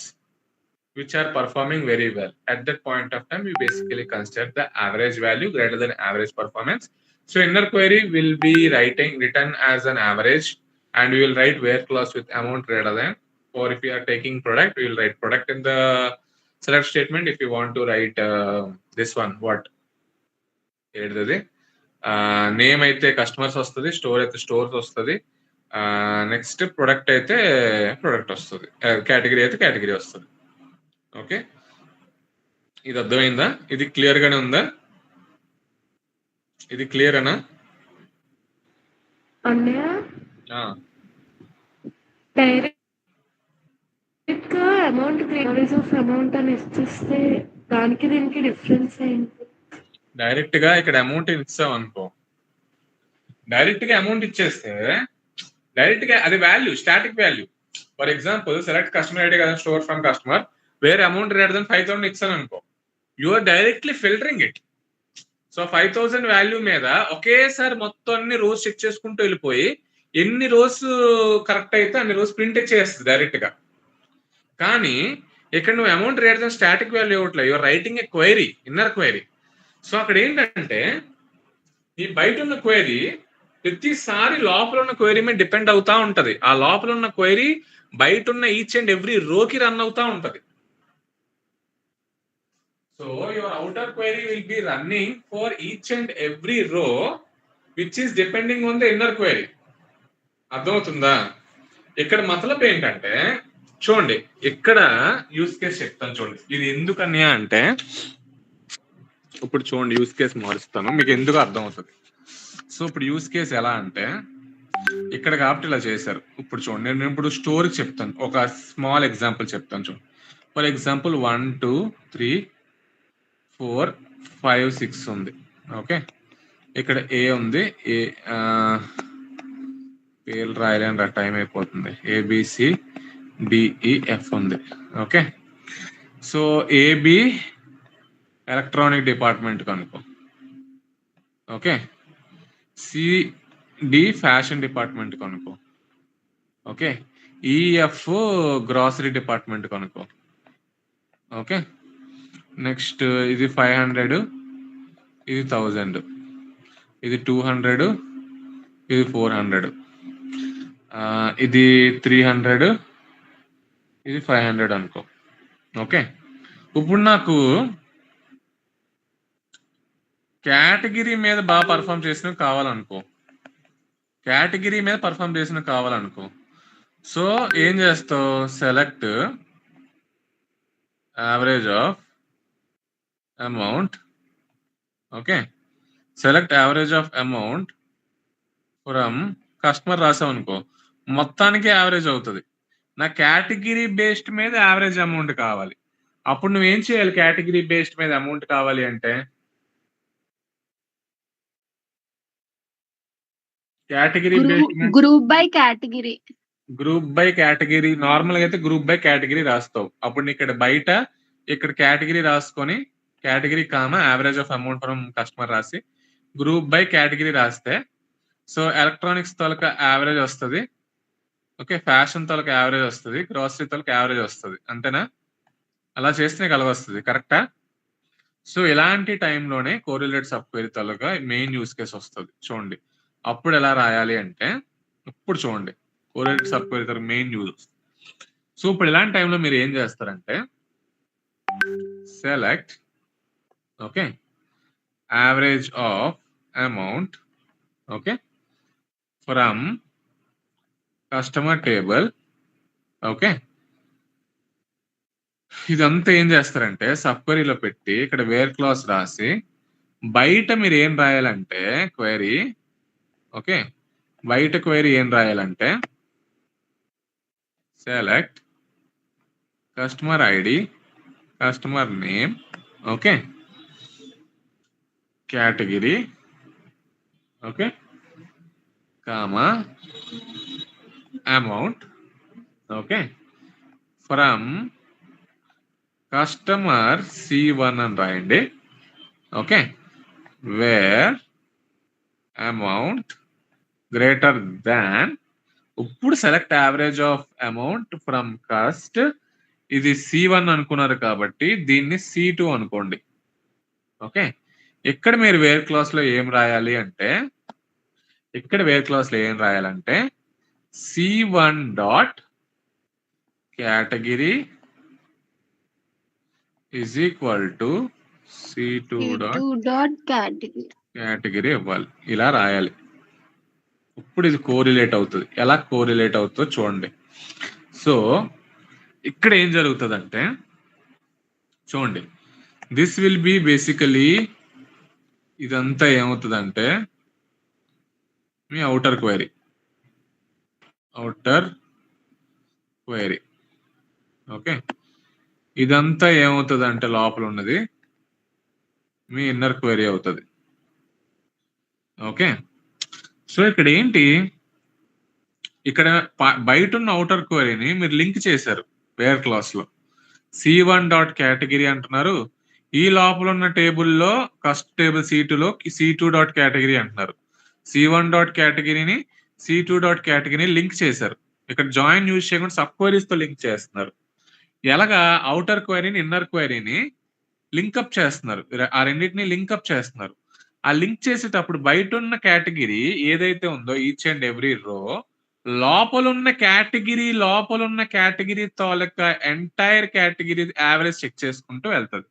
which are performing very well, at that point of time we basically consider the average value greater than average performance. So inner query will be written as an average and we will write where clause with amount greater than, or if you are taking product we will write product in the select statement. If you want to write this one, what ఏంటిది నేమ్ అయితే కస్టమర్స్ వస్తుంది, స్టోర్ అయితే స్టోర్స్ వస్తుంది, నెక్స్ట్ ప్రొడక్ట్ అయితే ప్రొడక్ట్ వస్తుంది, కేటగిరీ అయితే కేటగిరీ వస్తుంది. ఓకే, ఇది అర్థమైందా? ఇది క్లియర్ గానే ఉందా? ఇది క్లియర్ అనా? డైరెక్ట్ గా అమౌంట్ యావరేజ్ ఆఫ్ అమౌంట్ అని ఇస్తే దానికి దీనికి డిఫరెన్స్ ఏంటి? డైరెక్ట్ గా ఇక్కడ అమౌంట్ ఇచ్చాం అనుకో, డైరెక్ట్ గా అమౌంట్ ఇచ్చేస్తే డైరెక్ట్ గా అది value, static value. For example select customer ID కదా, స్టోర్ ఫ్రమ్ కస్టమర్, వేరే అమౌంట్ గ్రేటర్ దెన్ 5000 ఇచ్చాను అనుకో, you are directly filtering it. So 5000 value మీద ఒకేసారి మొత్తం అన్ని రోజ్ చెక్ చేసుకుంటూ వెళ్ళిపోయి ఎన్ని రోజ్ కరెక్ట్ అయితే అన్ని రోజ్ ప్రింట్ చేస్తుంది డైరెక్ట్ గా. కానీ ఇక్కడ నువ్వు amount greater than static value ఇవ్వట్లే, you are writing a query, inner query. So అక్కడ ఏంటంటే ఈ బయట ఉన్న క్వైరీ ప్రతిసారి లోపల ఉన్న క్వైరీ మీద డిపెండ్ అవుతా ఉంటది. ఆ లోపల ఉన్న క్వైరీ బయట ఉన్న ఈచ్ అండ్ ఎవ్రీ రోకి రన్ అవుతా ఉంటది. So your outer query will be running for each and every రో which is depending on the inner query. అర్థమవుతుందా? ఇక్కడ మతలబ్ ఏంటంటే చూడండి ఇక్కడ యూస్ కేస్ చెప్తాను చూడండి. ఇది ఎందుకని అంటే ఇప్పుడు చూడండి యూస్ కేస్ మారుస్తాను మీకు ఎందుకు అర్థం అవుతుంది. సో ఇప్పుడు యూస్ కేస్ ఎలా అంటే ఇక్కడ కాబట్టి ఇలా చేశారు. ఇప్పుడు చూడండి నేను ఇప్పుడు స్టోరీ చెప్తాను. ఒక స్మాల్ ఎగ్జాంపుల్ చెప్తాను చూడండి. ఫర్ ఎగ్జాంపుల్ 1 2 3 4 5 6 ఉంది. ఓకే ఇక్కడ ఏ ఉంది. ఏ పేర్లు రాయలేని టైం అయిపోతుంది. ఏబిసి డిఈఎఫ్ ఉంది. Okay so AB electronic department కనుకో. ఓకే సిడి ఫ్యాషన్ డిపార్ట్మెంట్ కనుకో. ఓకే ఈఎఫ్ గ్రాసరీ డిపార్ట్మెంట్ కనుకో. ఓకే నెక్స్ట్ ఇది 500 ఇది 1000 ఇది 200 ఇది 400 ఇది 300 ఇది 500 అనుకో. ఓకే ఇప్పుడు నాకు కేటగిరీ మీద బాగా పర్ఫామ్ చేసిన కావాలనుకో. కేటగిరీ మీద పర్ఫామ్ చేసిన కావాలనుకో. సో ఏం చేస్తావు? Select average of amount. Okay select average of amount from customer రాసావు అనుకో మొత్తానికి యావరేజ్ అవుతుంది. నా కేటగిరీ బేస్డ్ మీద యావరేజ్ అమౌంట్ కావాలి. అప్పుడు నువ్వేం చేయాలి? కేటగిరీ బేస్డ్ మీద అమౌంట్ కావాలి అంటే category based group by category. Group by category normal గా అయితే గ్రూప్ బై కేటగిరీ రాస్తావు. అప్పుడు ఇక్కడ బయట ఇక్కడ కేటగిరీ రాసుకొని category comma average of amount from customer రాసి గ్రూప్ బై కేటగిరీ రాస్తే సో ఎలక్ట్రానిక్స్ తోలక యావరేజ్ వస్తుంది. ఓకే ఫ్యాషన్ తోలక యావరేజ్ వస్తుంది. గ్రాసరీ తోలక యావరేజ్ వస్తుంది. అంతేనా? అలా చేస్తే నీకు అలాగ వస్తుంది. కరెక్టా? సో ఇలాంటి టైంలోనే కోరిలేట్ సబ్ క్వెరీ తోలక మెయిన్ యూస్ కేస్ వస్తుంది. చూడండి అప్పుడు ఎలా రాయాలి అంటే ఇప్పుడు చూడండి కోరిలేట్ సబ్ క్వెరీ తోలక మెయిన్ యూజ్. సో ఇప్పుడు ఇలాంటి టైంలో మీరు ఏం చేస్తారంటే select okay average of amount okay from customer table. Okay ఇదంతా ఏం చేస్తారంటే సబ్ క్వెరీలో పెట్టి ఇక్కడ వేర్ క్లాస్ రాసి బయట మీరు ఏం రాయాలంటే క్వెరీ ఓకే బయట క్వెరీ ఏం రాయాలంటే select customer ID customer name okay category okay comma amount okay from customer C1 అని రాయండి. Okay where amount greater than. ఇప్పుడు select average of amount from cust. ఇది C1 అనుకున్నారు కాబట్టి దీన్ని C2 అనుకోండి. ఓకే ఇక్కడ మీరు వేర్ క్లాస్ లో ఏం రాయాలి అంటే ఇక్కడ వేర్ క్లాస్ లో ఏం రాయాలంటే C1 dot category is equal to C2 dot category ఇవ్వాలి. ఇలా రాయాలి. ఇప్పుడు ఇది కోరిలేట్ అవుతుంది. ఎలా కోరిలేట్ అవుతుందో చూడండి. సో ఇక్కడ ఏం జరుగుతుందంటే చూడండి దిస్ విల్ బి బేసికలీ ఇదంతా ఏమవుతుందంటే మీ అవుటర్ క్వైరీ ఓకే ఇదంతా ఏమవుతుంది అంటే లోపల ఉన్నది మీ ఇన్నర్ క్వెరీ అవుతుంది. ఓకే సో ఇక్కడ ఏంటి ఇక్కడ బయట ఉన్న అవుటర్ క్వెరీని మీరు లింక్ చేశారు వేర్ క్లాస్ లో. C1 డాట్ కేటగిరీ అంటున్నారు. ఈ లోపల ఉన్న టేబుల్లో కస్ట్ టేబుల్ C2లో C2 డాట్ కేటగిరీ అంటున్నారు. C1 డాట్ కేటగిరీని C2 డాట్ కేటగిరీని లింక్ చేశారు. ఇక్కడ జాయిన్ యూజ్ చేయకుండా సబ్ క్వెరీస్ తో లింక్ చేస్తున్నారు. ఎలాగా అవుటర్ క్వైరీని ఇన్నర్ క్వైరీని లింకప్ చేస్తున్నారు. ఆ రెండింటిని లింకప్ చేస్తున్నారు. ఆ లింక్ చేసేటప్పుడు బయట ఉన్న కేటగిరీ ఏదైతే ఉందో ఈచ్ అండ్ ఎవ్రీ రో లోపల ఉన్న కేటగిరీ తాలూక ఎంటైర్ కేటగిరీ యావరేజ్ చెక్ చేసుకుంటూ వెళ్తుంది.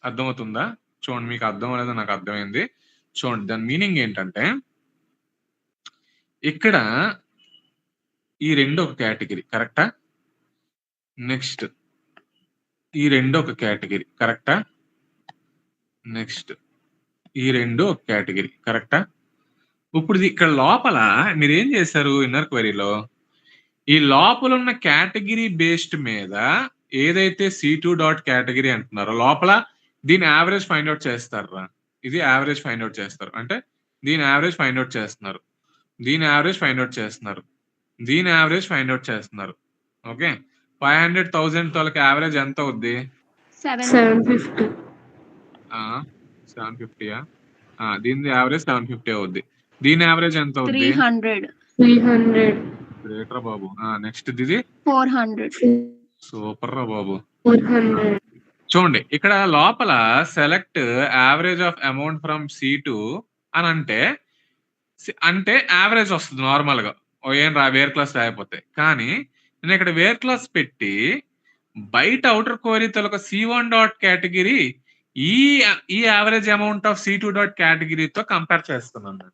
అర్థమవుతుందా? చూడండి మీకు అర్థం అవ్వలేదో నాకు అర్థమైంది. చూడండి దాని మీనింగ్ ఏంటంటే ఇక్కడ ఈ రెండు ఒక కేటగిరీ కరెక్టా? నెక్స్ట్ ఈ రెండు ఒక కేటగిరీ కరెక్టా? నెక్స్ట్ ఈ రెండు ఒక కేటగిరీ కరెక్టా? ఇప్పుడు ఇక్కడ లోపల మీరు ఏం చేశారు ఇన్నర్ క్వెరీలో? ఈ లోపల ఉన్న కేటగిరీ బేస్డ్ మీద ఏదైతే C2 డాట్ కేటగిరీ అంటున్నారో లోపల దీని యావరేజ్ ఫైండ్ అవుట్ చేస్తారా? ఇది యావరేజ్ ఫైండ్ అవుట్ చేస్తారు. అంటే దీని యావరేజ్ ఫైండ్ అవుట్ చేస్తున్నారు, దీని యావరేజ్ ఫైండ్ అవుట్ చేస్తున్నారు, దీని యావరేజ్ ఫైండ్ అవుట్ చేస్తున్నారు. ఓకే, 500,000 తోలకి యావరేజ్ ఎంత అవుద్ది? 750. 750. దీని యావరేజ్ 750 అవుద్ది. దీని యావరేజ్ ఎంత అవుద్ది? 300. గ్రేటర్ బాబు. నెక్స్ట్ ఇది 400. సూపర్ రా బాబు. 400. చూడండి ఇక్కడ లోపల select average of amount from C2 అని అంటే యావరేజ్ వస్తుంది నార్మల్ గా. ఏం వేర్ క్లాస్ రాయకపోతే. కానీ నేను ఇక్కడ వేర్ క్లాస్ పెట్టి బయట అవుటర్ క్వరీ తొలక C1 డాట్ కేటగిరీ ఈ average amount of C2 dot కేటగిరీతో కంపేర్ చేస్తున్నాను.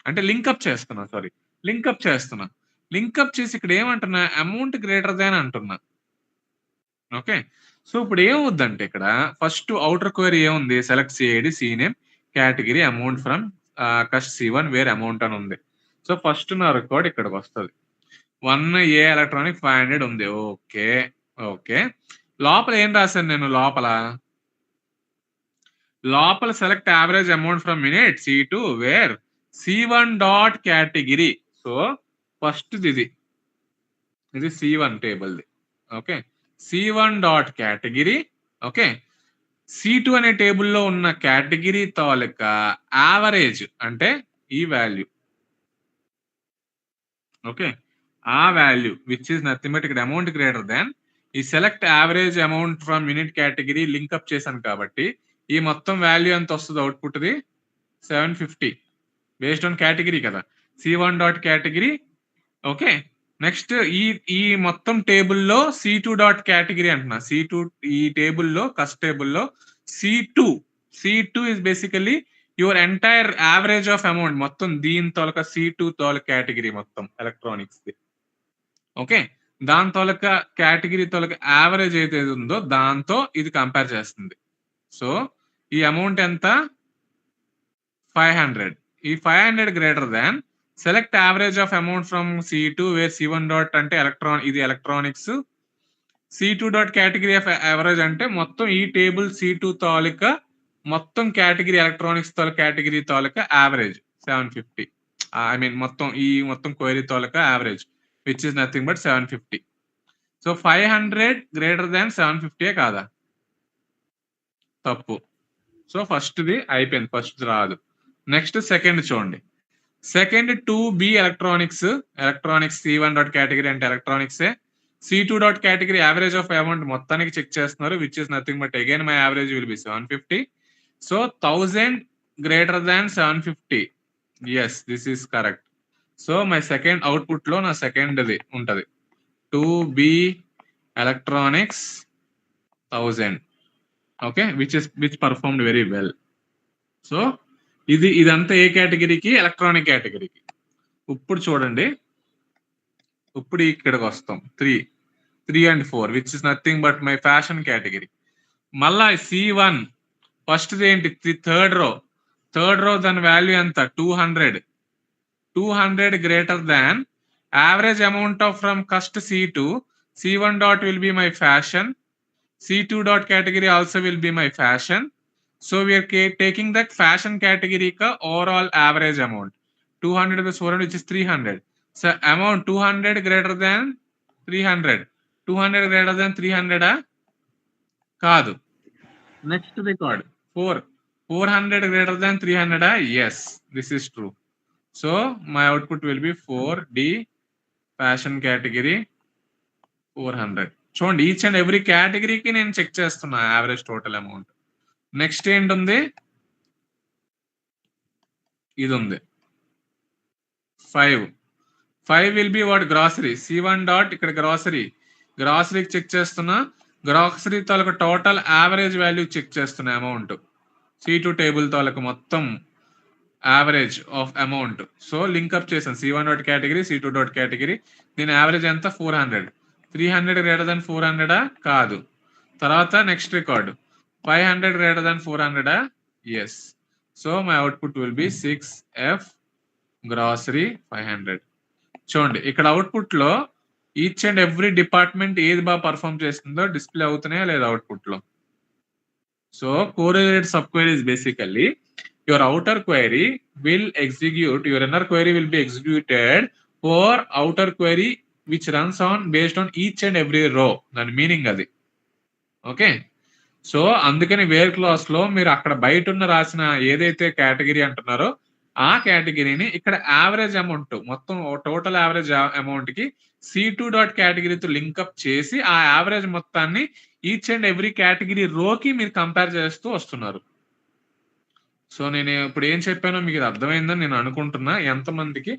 అంటే లింకప్ చేస్తున్నా, సారీ లింకప్ చేస్తున్నా. లింకప్ చేసి ఇక్కడ ఏమంటున్నా? అమౌంట్ గ్రేటర్ దాన్ అంటున్నా. ఓకే, సో ఇప్పుడు ఏమవుద్దంటే ఇక్కడ ఫస్ట్ అవుటర్ క్వరీ ఏముంది? Select CID CNAME category amount from cust C1 where amount అని ఉంది. సో ఫస్ట్ నా రికార్డ్ ఇక్కడికి వస్తుంది. 1 A ఎలక్ట్రానిక్ 500 ఉంది. ఓకే ఓకే, లోపల ఏం రాశాను నేను? లోపల select average amount from minute C2 where C1 dot category. So first ఇది C1 table. Okay, C1 dot category. Okay, C2 అనే టేబుల్లో ఉన్న కేటగిరీ తాలూకా యావరేజ్ అంటే ఈ వాల్యూ. ఓకే, ఆ value which is nothing but ఇక్కడ అమౌంట్ గ్రేటర్ దాన్ ఈ select average amount from unit category link up చేశాను కాబట్టి ఈ మొత్తం వాల్యూ ఎంత వస్తుంది? Output the 750 based on category కదా, C1 dot category. Okay, next ఈ మొత్తం టేబుల్లో C2 డాట్ కేటగిరీ అంటున్నా. C2 ఈ టేబుల్లో కస్ట్ టేబుల్లో C2 is basically your entire average of amount మొత్తం దీని తోలక C2 తోలక కేటగిరీ మొత్తం ఎలక్ట్రానిక్స్ ది. ఓకే, దాని తోలక కేటగిరీ తోలక యావరేజ్ ఏదైతే ఉందో దాంతో ఇది కంపేర్ చేస్తుంది. సో ఈ అమౌంట్ ఎంత? 500. ఈ 500 greater than select average of amount from C2 where C1 dot అంటే ఇది electronics. C2 dot category of average అంటే మొత్తం ఈ టేబుల్ C2 తాలూకా మొత్తం కేటగిరీ ఎలక్ట్రానిక్స్ తాలూకా కేటగిరీ తాలూకా యావరేజ్ 750. ఐ మీన్ మొత్తం క్వైరీ తాలూకా average which is nothing but 750. So 500 greater than 750 కాదా? తప్పు. సో ఫస్ట్ది అయిపోయింది, ఫస్ట్ రాదు. నెక్స్ట్ సెకండ్ చూడండి. Second 2B electronics C1 dot category అంటే ఎలక్ట్రానిక్సే. C2 dot category average of amount మొత్తానికి చెక్ చేస్తున్నారు which is nothing but again my average will be 750. So 1000 greater than 750. Yes, this is correct. So my second output లో నా సెకండ్ది ఉంటది 2B electronics 1000. Okay, which performed very well. So ఇదంతా ఏ కేటగిరీకి? ఎలక్ట్రానిక్ కేటగిరీకి. ఇప్పుడు చూడండి, ఇప్పుడు ఇక్కడికి వస్తాం 3 and 4 which is nothing but my fashion category. మళ్ళా C1 ఫస్ట్ ఏంటి? థర్డ్ రో దాని వాల్యూ ఎంత? 200 greater than average amount of from cust C2. C1 dot will be my fashion. C2 dot category also will be my fashion. So we are taking that fashion category ka overall average amount 200 plus 400 which is 300. So amount 200 greater than 300. 200 greater than 300 kaadu. Next record 400 greater than 300 yes, this is true. So my output will be 4D fashion category 400. చూడండి, ఈచ్ అండ్ ఎవ్రీ కేటగిరీకి నేను చెక్ చేస్తున్నా యావరేజ్ టోటల్ అమౌంట్. నెక్స్ట్ ఏంటుంది? ఇది ఉంది 5 will be what? Grocery. C1 dot ఇక్కడ గ్రాసరీకి చెక్ చేస్తున్నా. గ్రాసరీ తాలూకు టోటల్ యావరేజ్ వాల్యూ చెక్ చేస్తున్నా అమౌంట్. C2 టేబుల్ తాలూకు మొత్తం average of amount. So link up చేసాను C1 dot category, C2 dot category. దీని యావరేజ్ ఎంత? 400. 300 గ్రేటర్ దాన్ 400 కాదు. తర్వాత next record 500 greater than 400 yes. So my output will be 6F grocery 500. చూడండి ఇక్కడ అవుట్పుట్ లో ఈచ్ అండ్ ఎవ్రీ డిపార్ట్మెంట్ ఏది బాగా పర్ఫామ్ చేస్తుందో డిస్ప్లే అవుతున్నాయా లేదా అవుట్పుట్ లో. So correlated sub query is basically your outer query will execute, your inner query will be executed for outer query which runs on based on each and every row. దాని మీనింగ్ అది. ఓకే, సో అందుకని వేర్ క్లాస్ లో మీరు అక్కడ బయట ఉన్న రాసిన ఏదైతే కేటగిరీ అంటున్నారో ఆ కేటగిరీని ఇక్కడ యావరేజ్ అమౌంట్ మొత్తం టోటల్ యావరేజ్ అమౌంట్ కి C2 డాట్ కేటగిరీతో లింక్అప్ చేసి ఆ యావరేజ్ మొత్తాన్ని ఈచ్ అండ్ ఎవ్రీ కేటగిరీ రోకి మీరు కంపేర్ చేస్తూ వస్తున్నారు. సో నేను ఇప్పుడు ఏం చెప్పానో మీకు ఇది అర్థమైందని నేను అనుకుంటున్నా. ఎంతమందికి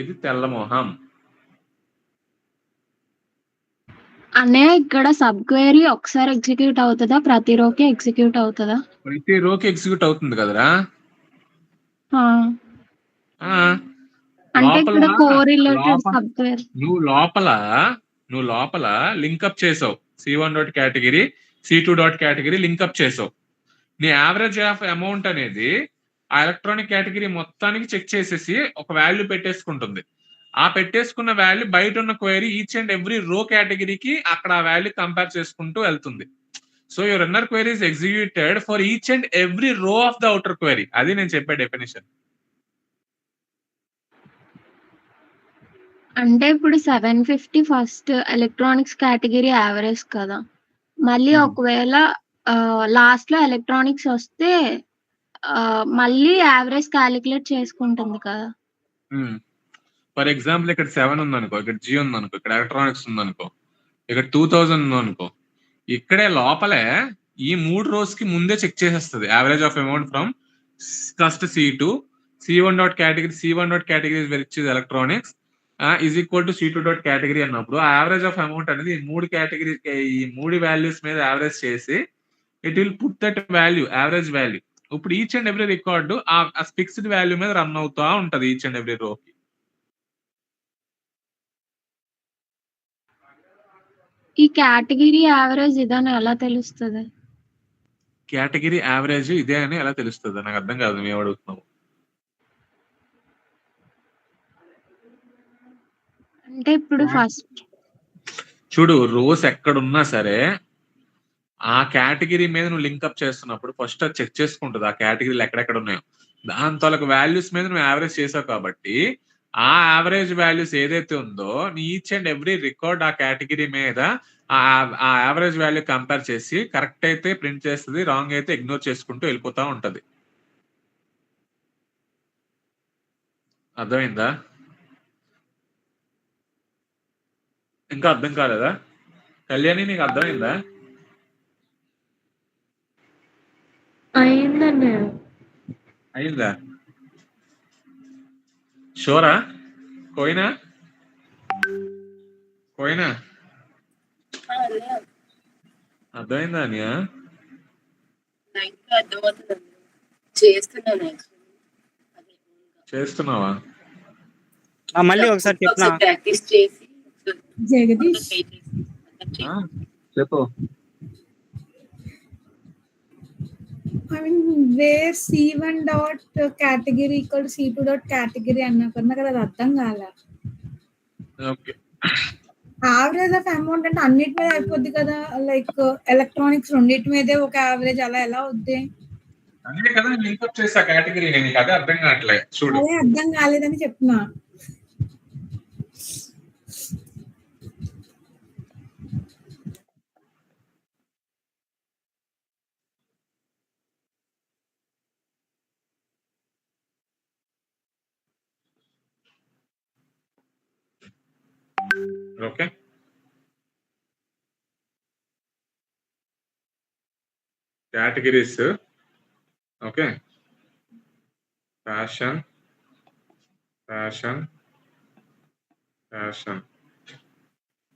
ఇది తెల్లమోహం? అన్నయ్య ఇక్కడ సబ్ క్వైరీ ఒకసారి ఎగ్జిక్యూట్ అవుతుందా, ప్రతి రోకి ఎగ్జిక్యూట్ అవుతుందా? ప్రతి రోకి ఎగ్జిక్యూట్ అవుతుంది కదరా. ఆ, అంటే ఇక్కడ కోరిలేటెడ్ సబ్ క్వైరీ నువ్వు లోపల లింక్అప్ చేసావు. C1 dot category, C2 dot category link up చేసావు. నీ యావరేజ్ ఆఫ్ అమౌంట్ అనేది ఆ ఎలక్ట్రానిక్ కేటగిరీ మొత్తానికి చెక్ చేసేసి ఒక వాల్యూ పెట్టేసుకుంటుంది. ఆ పెట్టేసుకున్న వాల్యూ బయట ఉన్న క్వైరీ ఈచ్ అండ్ ఎవ్రీ రో కేటగిరీకి అక్కడ ఆ వాల్యూ కంపేర్ చేసుకుంటూ వెళ్తుంది. So your inner query is executed for each and every రో ఆఫ్ ద అవుటర్ క్వైరీ. అది నేను చెప్పే డెఫినేషన్. అంటే ఇప్పుడు 750 ఫస్ట్ ఎలక్ట్రానిక్స్ కేటగిరీ యావరేజ్ కదా, మళ్ళీ ఒకవేళ లాస్ట్ లో ఎలక్ట్రానిక్స్ వస్తే మళ్ళీ యావరేజ్ క్యాలిక్యులేట్ చేసుకుంటుంది కదా. ఫర్ ఎగ్జాంపుల్ ఇక్కడ 7 ఉందనుకో, ఇక్కడ G ఉందనుకో, ఇక్కడ ఎలక్ట్రానిక్స్ ఉందనుకో, ఇక్కడ 2000 ఉందనుకో, ఇక్కడే లోపలే ఈ 3 రోస్ కి ముందే చెక్ చేసేస్తుంది average of amount from first C2, C1 dot category, C1 dot category which is electronics is equal to C2 dot category అన్నప్పుడు ఆ యావరేజ్ ఆఫ్ అమౌంట్ అనేది ఈ 3 కేటగిరీ ఈ 3 వాల్యూస్ మీద యావరేజ్ చేసి it will put that value average value. ఇప్పుడు ఈచ్ అండ్ ఎవ్రీ రికార్డు ఆ ఫిక్స్డ్ వాల్యూ మీద రన్ అవుతా ఉంటది ఈచ్ అండ్ ఎవ్రీ రోకి. ఈ కేటగిరీ యావరేజ్ ఇదని ఎలా తెలుస్తుంది? కేటగిరీ యావరేజ్ ఇదే అని ఎలా తెలుస్తుంది? నాకు అర్థం కాదు, మేము అడుగుతున్నాము. అంటే ఇప్పుడు ఫస్ట్ చూడు, రోస్ ఎక్కడున్నా సరే ఆ కేటగిరీ మీద నువ్వు లింక్అప్ చేస్తున్నప్పుడు ఫస్ట్ అది చెక్ చేసుకుంటుంది ఆ కేటగిరీలు ఎక్కడెక్కడ ఉన్నాయో. దాంతో వాల్యూస్ మీద నువ్వు యావరేజ్ చేసావు కాబట్టి ఆ యావరేజ్ వాల్యూస్ ఏదైతే ఉందో నీ ఈచ్ అండ్ ఎవ్రీ రికార్డ్ ఆ కేటగిరీ మీద ఆ యావరేజ్ వాల్యూ కంపేర్ చేసి కరెక్ట్ అయితే ప్రింట్ చేస్తుంది, రాంగ్ అయితే ఇగ్నోర్ చేసుకుంటూ వెళ్ళిపోతా ఉంటది. అర్థమైందా? ఇంకా అర్థం కాలేదా కళ్యాణి? నీకు అర్థమైందా? అయిందా? షోరా? కోయినా అర్థమైందా అనియా? చేస్తున్నావా? మళ్ళీ ఒకసారి చెప్పనా? చెప్పు. I mean, where C1 dot category equal to C2 dot category అన్నా కదా, అది అర్థం కాలే. ఓకే, యావరేజ్ ఆఫ్ అమౌంట్ అంటే అన్నిటి మీద అయిపోద్ది కదా, లైక్ ఎలక్ట్రానిక్స్ రెండింటి మీదే ఒక యావరేజ్ అలా ఎలా అవుద్ది? అదే కదా లింక్అప్ చేసా కేటగిరీ. నీకు అదే అర్థం కావట్లేదు. చూడు, అదే అర్థం కాలేదని చెప్తున్నా. Okay, categories. Okay, fashion,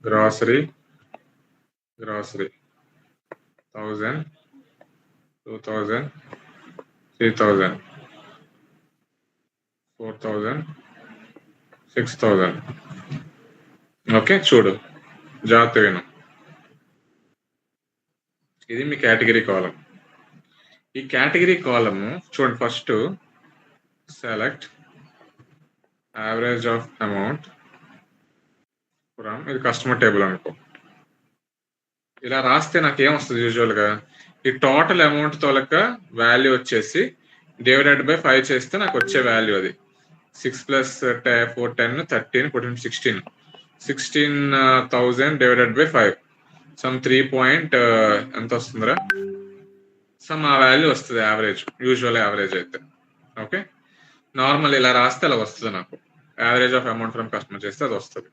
grocery 1000, 2000, 3000, 4,000, 6,000. Okay, చూడు జాగ్రత్త విను. ఇది మీ కేటగిరీ కాలం. ఈ కేటగిరీ కాలమ్ చూడండి, first select average of amount from, ఇది కస్టమర్ టేబుల్ అనుకో. ఇలా రాస్తే నాకు ఏమొస్తుంది యూజువల్ గా, ఈ టోటల్ అమౌంట్ తోలక వాల్యూ వచ్చేసి డివైడెడ్ బై 5 చేస్తే నాకు వచ్చే వాల్యూ అది 6 + 4 10 13 14 16 16,000 డివైడెడ్ బై 5 సమ్ 3 పాయింట్ ఎంత వస్తుందిరా, సమ్ ఆ వాల్యూ వస్తుంది యావరేజ్, యూజువల్ యావరేజ్ అయితే. ఓకే, నార్మల్ ఇలా రాస్తే అలా వస్తుంది నాకు, average of amount from customer చేస్తే అది వస్తుంది.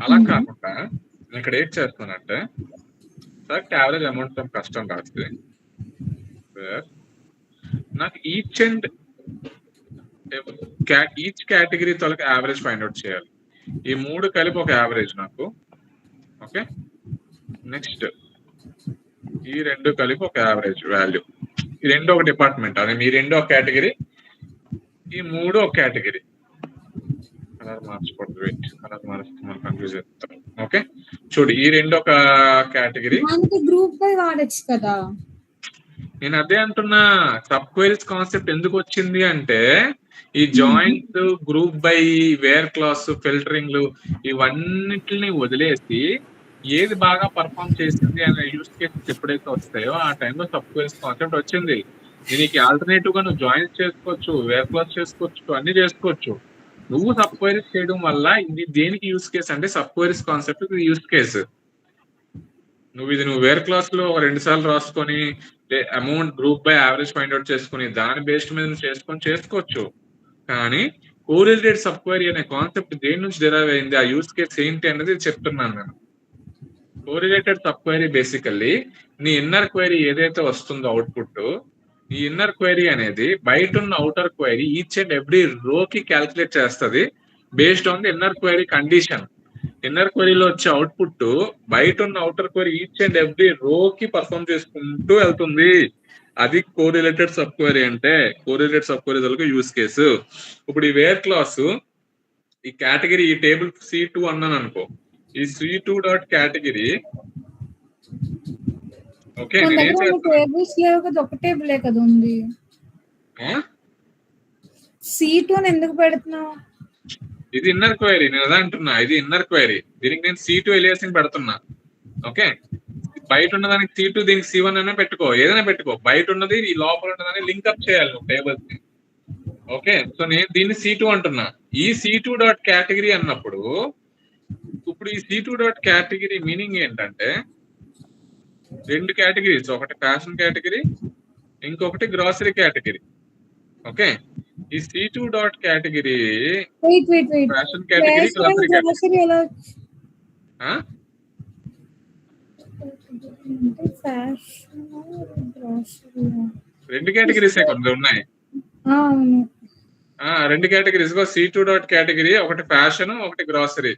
అలా కాకుండా నేను ఇక్కడ ఏం చేస్తానంటే select average amount from customer రాస్తే నాకు ఈచ్ కేటగిరీ తొలక యావరేజ్ ఫైండ్ అవుట్ చేయాలి. ఈ 3 కలిపి ఒక యావరేజ్ నాకు. ఓకే, నెక్స్ట్ ఈ 2 కలిపి ఒక యావరేజ్ వాల్యూ. ఈ 2 ఒక డిపార్ట్మెంట్, అదే మీ 2 ఒక కేటగిరీ, ఈ 3 ఒక కేటగిరీ. కలర్ మార్చుకోవద్దు, వెయిట్, కలర్ మారిస్తే మనం కన్ఫ్యూజ్ అవుతాం. ఓకే, చూడు ఈ 2 ఒక కేటగిరీ. గ్రూప్ బై వాడచ్చు కదా. నేను అదే అంటున్నా, సబ్ క్వైరీస్ కాన్సెప్ట్ ఎందుకు వచ్చింది అంటే ఈ joint, group by, where clause, ఫిల్టరింగ్లు ఇవన్నిటిని వదిలేసి ఏది బాగా పర్ఫామ్ చేసింది అనే యూస్ కేసెస్ ఎప్పుడైతే వస్తాయో ఆ టైంలో సబ్ క్వైరీస్ కాన్సెప్ట్ వచ్చింది. దీనికి ఆల్టర్నేటివ్ గా నువ్వు జాయిన్ చేసుకోవచ్చు, వేర్ క్లాస్ చేసుకోవచ్చు, అన్ని చేసుకోవచ్చు. నువ్వు సబ్ క్వైరీస్ చేయడం వల్ల ఇది దేనికి యూస్ కేస్ అంటే సబ్ క్వైరీస్ కాన్సెప్ట్ ఇది యూస్ కేసు. నువ్వు వేర్ క్లాస్ లో 2 సార్లు రాసుకొని amount group by average find out చేసుకుని దాని బేస్డ్ మీద నువ్వు చేసుకోవచ్చు. కానీ కోరిలేటెడ్ సబ్ క్వైరీ అనే కాన్సెప్ట్ దేని నుంచి డెరైవ్ అయింది, ఆ యూస్ కేస్ ఏంటి అనేది చెప్తున్నాను నేను. కోరిలేటెడ్ సబ్ క్వైరీ బేసికల్లీ నీ ఇన్నర్ క్వైరీ ఏదైతే వస్తుందో అవుట్పుట్, ఈ ఇన్నర్ క్వైరీ అనేది బయట ఉన్న outer query each and every row కి క్యాల్కులేట్ చేస్తుంది based on the inner query condition. Inner క్వైరీలో వచ్చే అవుట్పుట్ బయట ఉన్న outer query each and every row కి పర్ఫామ్ చేసుకుంటూ వెళ్తుంది. అది కోరిలేటెడ్ సబ్ క్వైరీ అంటే. కోరిలేటెడ్ సబ్ క్వైరీ తొలక యూస్ కేసు. ఇప్పుడు ఈ వేర్ క్లాస్ ఈ కేటగిరీ, ఈ టేబుల్ C2 అన్నాను అనుకో, ఈ C2 dot category. Okay, tables లేవు కదా, ఒక టేబులే కదా ఉంది. C2 అని ఎందుకు పెడుతున్నావు? ఇది ఇన్నర్ క్వైరీ, నేను అదే అంటున్నా, ఇది ఇన్నర్ క్వైరీ. దీనికి నేను C2 ఎలియాసింగ్ పెడుతున్నా. ఓకే, బయట ఉన్నదానికి C2, దీనికి C1 అయినా పెట్టుకో, ఏదైనా పెట్టుకో. బయట ఉన్నది ఈ లోపల ఉన్నదాన్ని లింక్అప్ చేయాలి నువ్వు టేబుల్స్ ని. ఓకే, సో నేను దీన్ని C2 అంటున్నా. ఈ C2 డాట్ కేటగిరీ అన్నప్పుడు ఇప్పుడు ఈ C2 డాట్ కేటగిరీ మీనింగ్ ఏంటంటే 2 కేటగిరీస్, ఒకటి ఫ్యాషన్ కేటగిరీ, ఇంకొకటి గ్రాసరీ కేటగిరీ. ఓకే, ఈ C2 dot category fashion category, grocery category. రెండు కేటగిరీస్ ఉన్నాయి. 2 కేటగిరీస్ C2 డాట్ కేటగిరీ, ఒకటి ఫ్యాషన్, ఒకటి గ్రాసరీ.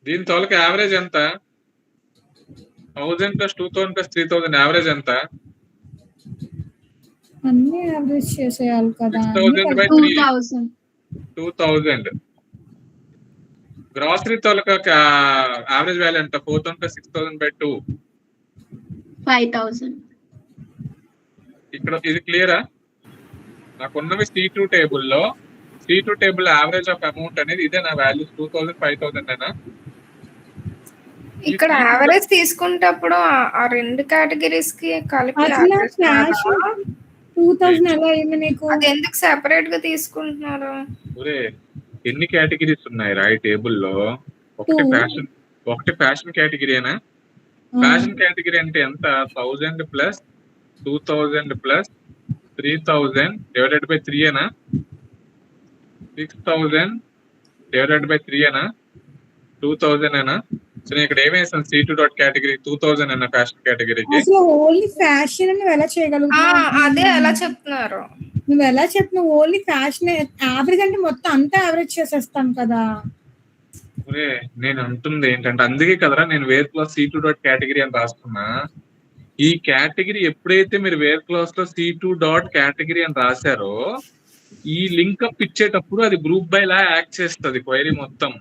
దీని తోలక యావరేజ్ ఎంత? 1000 + 2000 + 3000 యావరేజ్ ఎంత? అన్ని యావరేజ్ చేసేయాలి కదా. 2000. గ్రాసరీ తోలక యావరేజ్ వాల్యూ ఎంత? 4000 + 6000/2 5000. ఇక్కడ ఇది క్లియరా? నాకున్నవి C2 టేబుల్లో, C2 table average of amount అనేది ఇదే నా వాల్యూస్ 2000 5000 అయినా. ఇక్కడ యావరేజ్ తీసుకుంటప్పుడు ఆ 2 కేటగిరీస్ కి కలిపి 2000 ఎలా అయింది నీకు? అది ఎందుకు సెపరేట్ గా తీసుకుంటున్నారు? ఒరే, ఎన్ని కేటగిరీస్ ఉన్నాయి రా ఈ టేబుల్లో? ఒకటి ఫ్యాషన్ కేటగిరీనా? ఫ్యాషన్ కేటగిరీ అంటే ఎంత? 1000 + 2000 + 3000 డివైడెడ్ బై 3 అనా? 6000 డివైడెడ్ బై 3 అనా? 2000 అనా? సో నేను ఇక్కడ ఏమేసాను? C2 డాట్ కేటగిరీ 2000 అన్న ఫ్యాషన్ కేటగిరీకి. అసలు ఓన్లీ ఫ్యాషన్ అని ఎలా చేయగలుగుతావు? అదే ఎలా చెప్తున్నారు? నువ్వు ఎలా చెప్తున్నావు? ఓన్లీ ఫ్యాషన్ యావరేజ్ అంటే మొత్తం అంతా యావరేజ్ చేసేస్తాం కదా. ఒరే, నేను అంటుంది ఏంటంటే అందుకే కదరా నేను wear clause C2 dot category అని రాస్తున్నా. ఈ కేటగిరీ ఎప్పుడైతే మీరు వేర్ క్లాస్ లో C2 డాట్ కేటగిరీ అని రాశారో ఈ లింకప్ ఇచ్చేటప్పుడు అది గ్రూప్ బై లా యాక్ట్ చేస్తుంది క్వైరీ మొత్తం.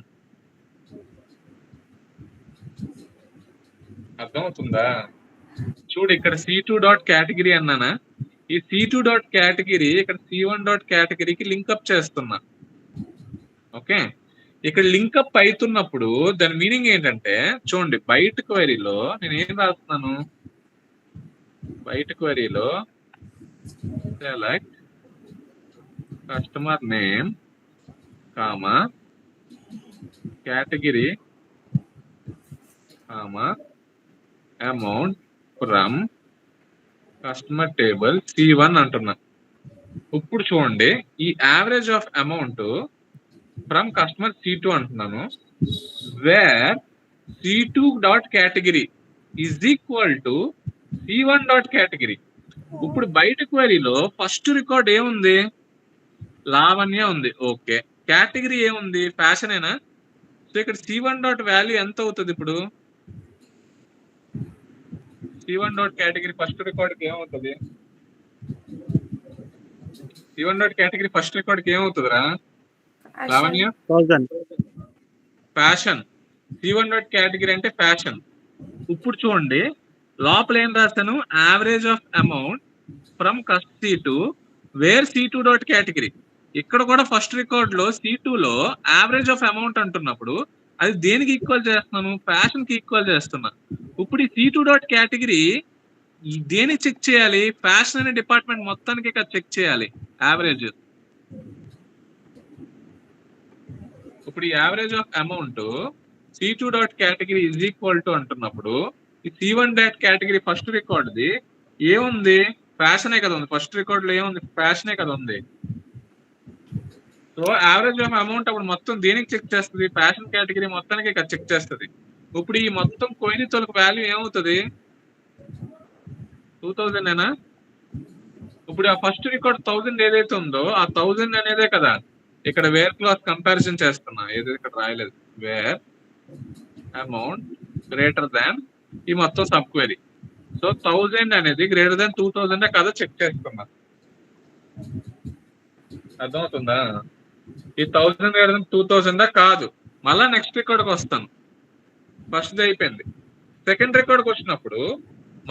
అర్థమవుతుందా? చూడు ఇక్కడ C2 డాట్ కేటగిరీ అన్నానా, ఈ C2 డాట్ కేటగిరీ ఇక్కడ C1 డాట్ కేటగిరీకి లింకప్ చేస్తున్నా. ఓకే, ఇక్కడ లింకప్ అవుతున్నప్పుడు దాని మీనింగ్ ఏంటంటే చూడండి, బయట క్వైరీలో నేను ఏం రాస్తున్నాను, బయట క్వైరీలో select customer name comma category comma amount from customer table C1 అంటున్నా. ఇప్పుడు చూడండి, ఈ average of amount from customer C2 అంటున్నాను, where C2 dot category is equal to C1 dot category. ఇప్పుడు బయట క్వైరీలో ఫస్ట్ రికార్డ్ ఏముంది, లావణ్య ఉంది. ఓకే, కేటగిరీ ఏముంది, ఫ్యాషనేనా. సో ఇక్కడ C1 డాట్ వాల్యూ ఎంత అవుతుంది, ఇప్పుడు C1 డాట్ కేటగిరీ ఫస్ట్ రికార్డ్కి ఏమవుతుంది, C1 డాట్ కేటగిరీ ఫస్ట్ రికార్డ్కి ఏమవుతుందిరా Lavanya? Fashion. C1 dot category అంటే ఫ్యాషన్. ఇప్పుడు చూడండి, లోపల ఏం రాస్తాను, average of amount from C2 where C2 dot category. ఇక్కడ కూడా ఫస్ట్ రికార్డ్ లో C2 లో యావరేజ్ ఆఫ్ అమౌంట్ అంటున్నప్పుడు అది దేనికి ఈక్వల్ చేస్తున్నాను, ఫ్యాషన్ కి ఈక్వల్ చేస్తున్నా. ఇప్పుడు ఈ C2 డాట్ కేటగిరీ దేనికి చెక్ చేయాలి, ఫ్యాషన్ అనే డిపార్ట్మెంట్ మొత్తానికి ఇక్కడ చెక్ చేయాలి యావరేజ్. ఇప్పుడు ఈ average of amount C2 dot category is equal to అంటున్నప్పుడు ఈ C1 డాట్ కేటగిరీ ఫస్ట్ రికార్డ్ది ఏముంది, ఫ్యాషనే కదా ఉంది. ఫస్ట్ రికార్డ్ లో ఏముంది, ఫ్యాషనే కదా ఉంది. సో యావరేజ్ ఆఫ్ అమౌంట్ అప్పుడు మొత్తం దేనికి చెక్ చేస్తుంది, ఫ్యాషన్ కేటగిరీ మొత్తానికి ఇక్కడ చెక్ చేస్తుంది. ఇప్పుడు ఈ మొత్తం కోయిన్ తొలక వాల్యూ ఏమవుతుంది, 2000 ఏనా. ఇప్పుడు ఆ ఫస్ట్ రికార్డ్ 1000 ఏదైతే ఉందో ఆ 1000 అనేదే కదా ఇక్కడ వేర్ క్లాస్ కంపారిజన్ చేస్తున్నా, ఏదైతే ఇక్కడ రాయలేదు, వేర్ అమౌంట్ గ్రేటర్ దాన్ ఈ మొత్తం సబ్ క్వెరీ. సో 1000 అనేది గ్రేటర్ దాన్ 2000 కదా చెక్ చేస్తున్నా. అర్థమవుతుందా? ఈ 1000 గ్రేటర్ దాన్ 2000 కాదు. మళ్ళా నెక్స్ట్ రికార్డ్కి వస్తాను, ఫస్ట్ అయిపోయింది. సెకండ్ రికార్డ్కి వచ్చినప్పుడు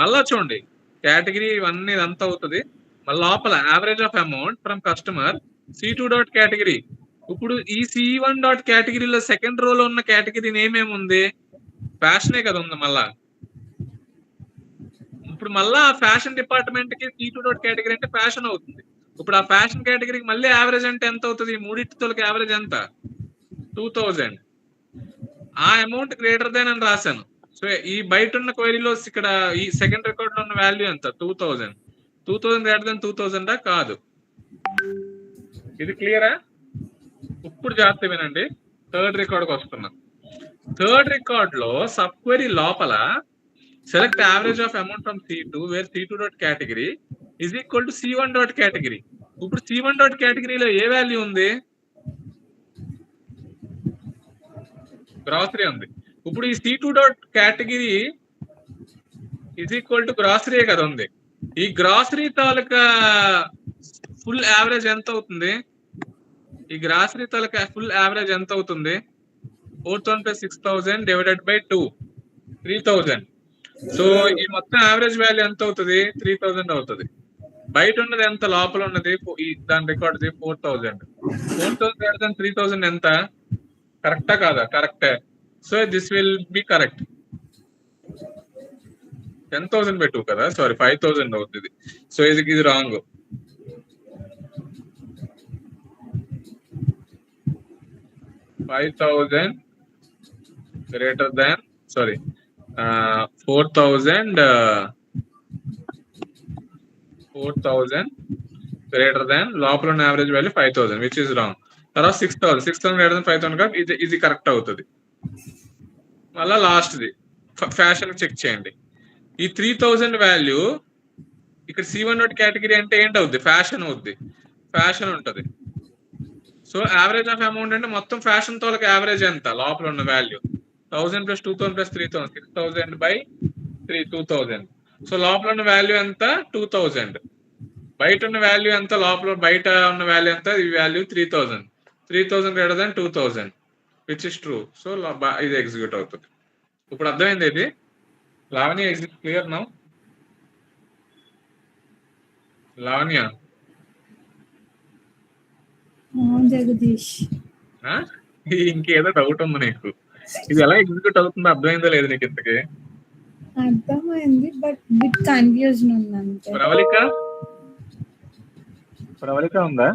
మళ్ళా చూడండి, కేటగిరీ ఇవన్నీ ఇదంతా అవుతుంది. మళ్ళీ లోపల average of amount from customer C2 dot category. ఇప్పుడు ఈ C1 డాట్ కేటగిరీలో సెకండ్ రోలో ఉన్న కేటగిరీ నేమ్ ఏముంది, ఫ్యాషనే కదా ఉంది. మళ్ళా ఇప్పుడు మళ్ళా ఫ్యాషన్ డిపార్ట్మెంట్ కి C2 డాట్ కేటగిరీ అంటే ఫ్యాషన్ అవుతుంది. ఇప్పుడు ఆ ఫ్యాషన్ కేటగిరీకి మళ్ళీ యావరేజ్ అంటే ఎంత అవుతుంది, మూడింటితోకి యావరేజ్ ఎంత, 2000. ఆ అమౌంట్ గ్రేటర్ దాన్ అని రాశాను. సో ఈ బయట ఉన్న క్వైరీలో ఇక్కడ ఈ సెకండ్ రికార్డ్ లో ఉన్న వాల్యూ ఎంత, 2000. 2000 గ్రేటర్ దాన్ 2000 కాదు. ఇది క్లియరా? ఇప్పుడు జాగ్రత్త వినండి, థర్డ్ రికార్డ్కి వస్తున్నా. థర్డ్ రికార్డ్ లో సబ్ క్వెరీ లోపల select average of amount from C2 where C2 dot category is equal to C1 dot category. ఇప్పుడు C1 డాట్ కేటగిరీలో ఏ వాల్యూ ఉంది, గ్రాసరీ ఉంది. ఇప్పుడు ఈ C2 dot category is equal to grocery కదా ఉంది. ఈ గ్రాసరీ తాలూకా ఫుల్ యావరేజ్ ఎంత అవుతుంది, ఈ గ్రాసరీ తాలూకా ఫుల్ యావరేజ్ ఎంత అవుతుంది, 4000 ప్లస్ 6000 డివైడెడ్ బై 2, 3000. సో ఈ మొత్తం యావరేజ్ వాల్యూ ఎంత అవుతుంది, 3000 అవుతుంది. బయట ఉన్నది ఎంత, లోపల ఉన్నది దాని రికార్డ్ 4000. 4000 3000 ఎంత, కరెక్టా కాదా? కరెక్టే. So this will be correct. 10,000 by 2 కదా, సారీ 5000 అవుతుంది. సో ఇది wrong. greater than 4,000 greater than లోపల ఉన్న average value 5,000 which is wrong. తర్వాత 6,000 greater than 5,000 కాబట్టి ఇది కరెక్ట్ అవుతుంది. మళ్ళా లాస్ట్ది ఫ్యాషన్ చెక్ చేయండి. ఈ 3000 వాల్యూ ఇక్కడ C1 డాట్ కేటగిరీ అంటే ఏంటి అవుద్ది, ఫ్యాషన్ అవుద్ది. ఫ్యాషన్ ఉంటుంది. సో యావరేజ్ ఆఫ్ అమౌంట్ అంటే మొత్తం ఫ్యాషన్ తో యావరేజ్ ఎంత, లోపల ఉన్న value 1000 plus 2000 plus 3000, 6000 by 2000. So లోపల ఉన్న వాల్యూ ఎంత, 2000. బయట ఉన్న వాల్యూ ఎంత, లోపల బయట ఉన్న వాల్యూ ఎంత, ఈ value 3000 greater than 2000 which is true. So ఇది ఎగ్జిక్యూట్ అవుతుంది. ఇప్పుడు అర్థమైంది ఇది. Lavanya is it clear now? Lavanya Jagadish ఇంకేదో డౌట్ ఉంది నీకు? ఇది ఎలా ఎగ్జిక్యూట్ అవుతుందో అర్థమైందో లేదు నీకు ఇంతకి? అర్థమైంది, బట్ బిట్ కన్ఫ్యూజన్ ఉంది అంతే. ప్రవళిక ఉందా?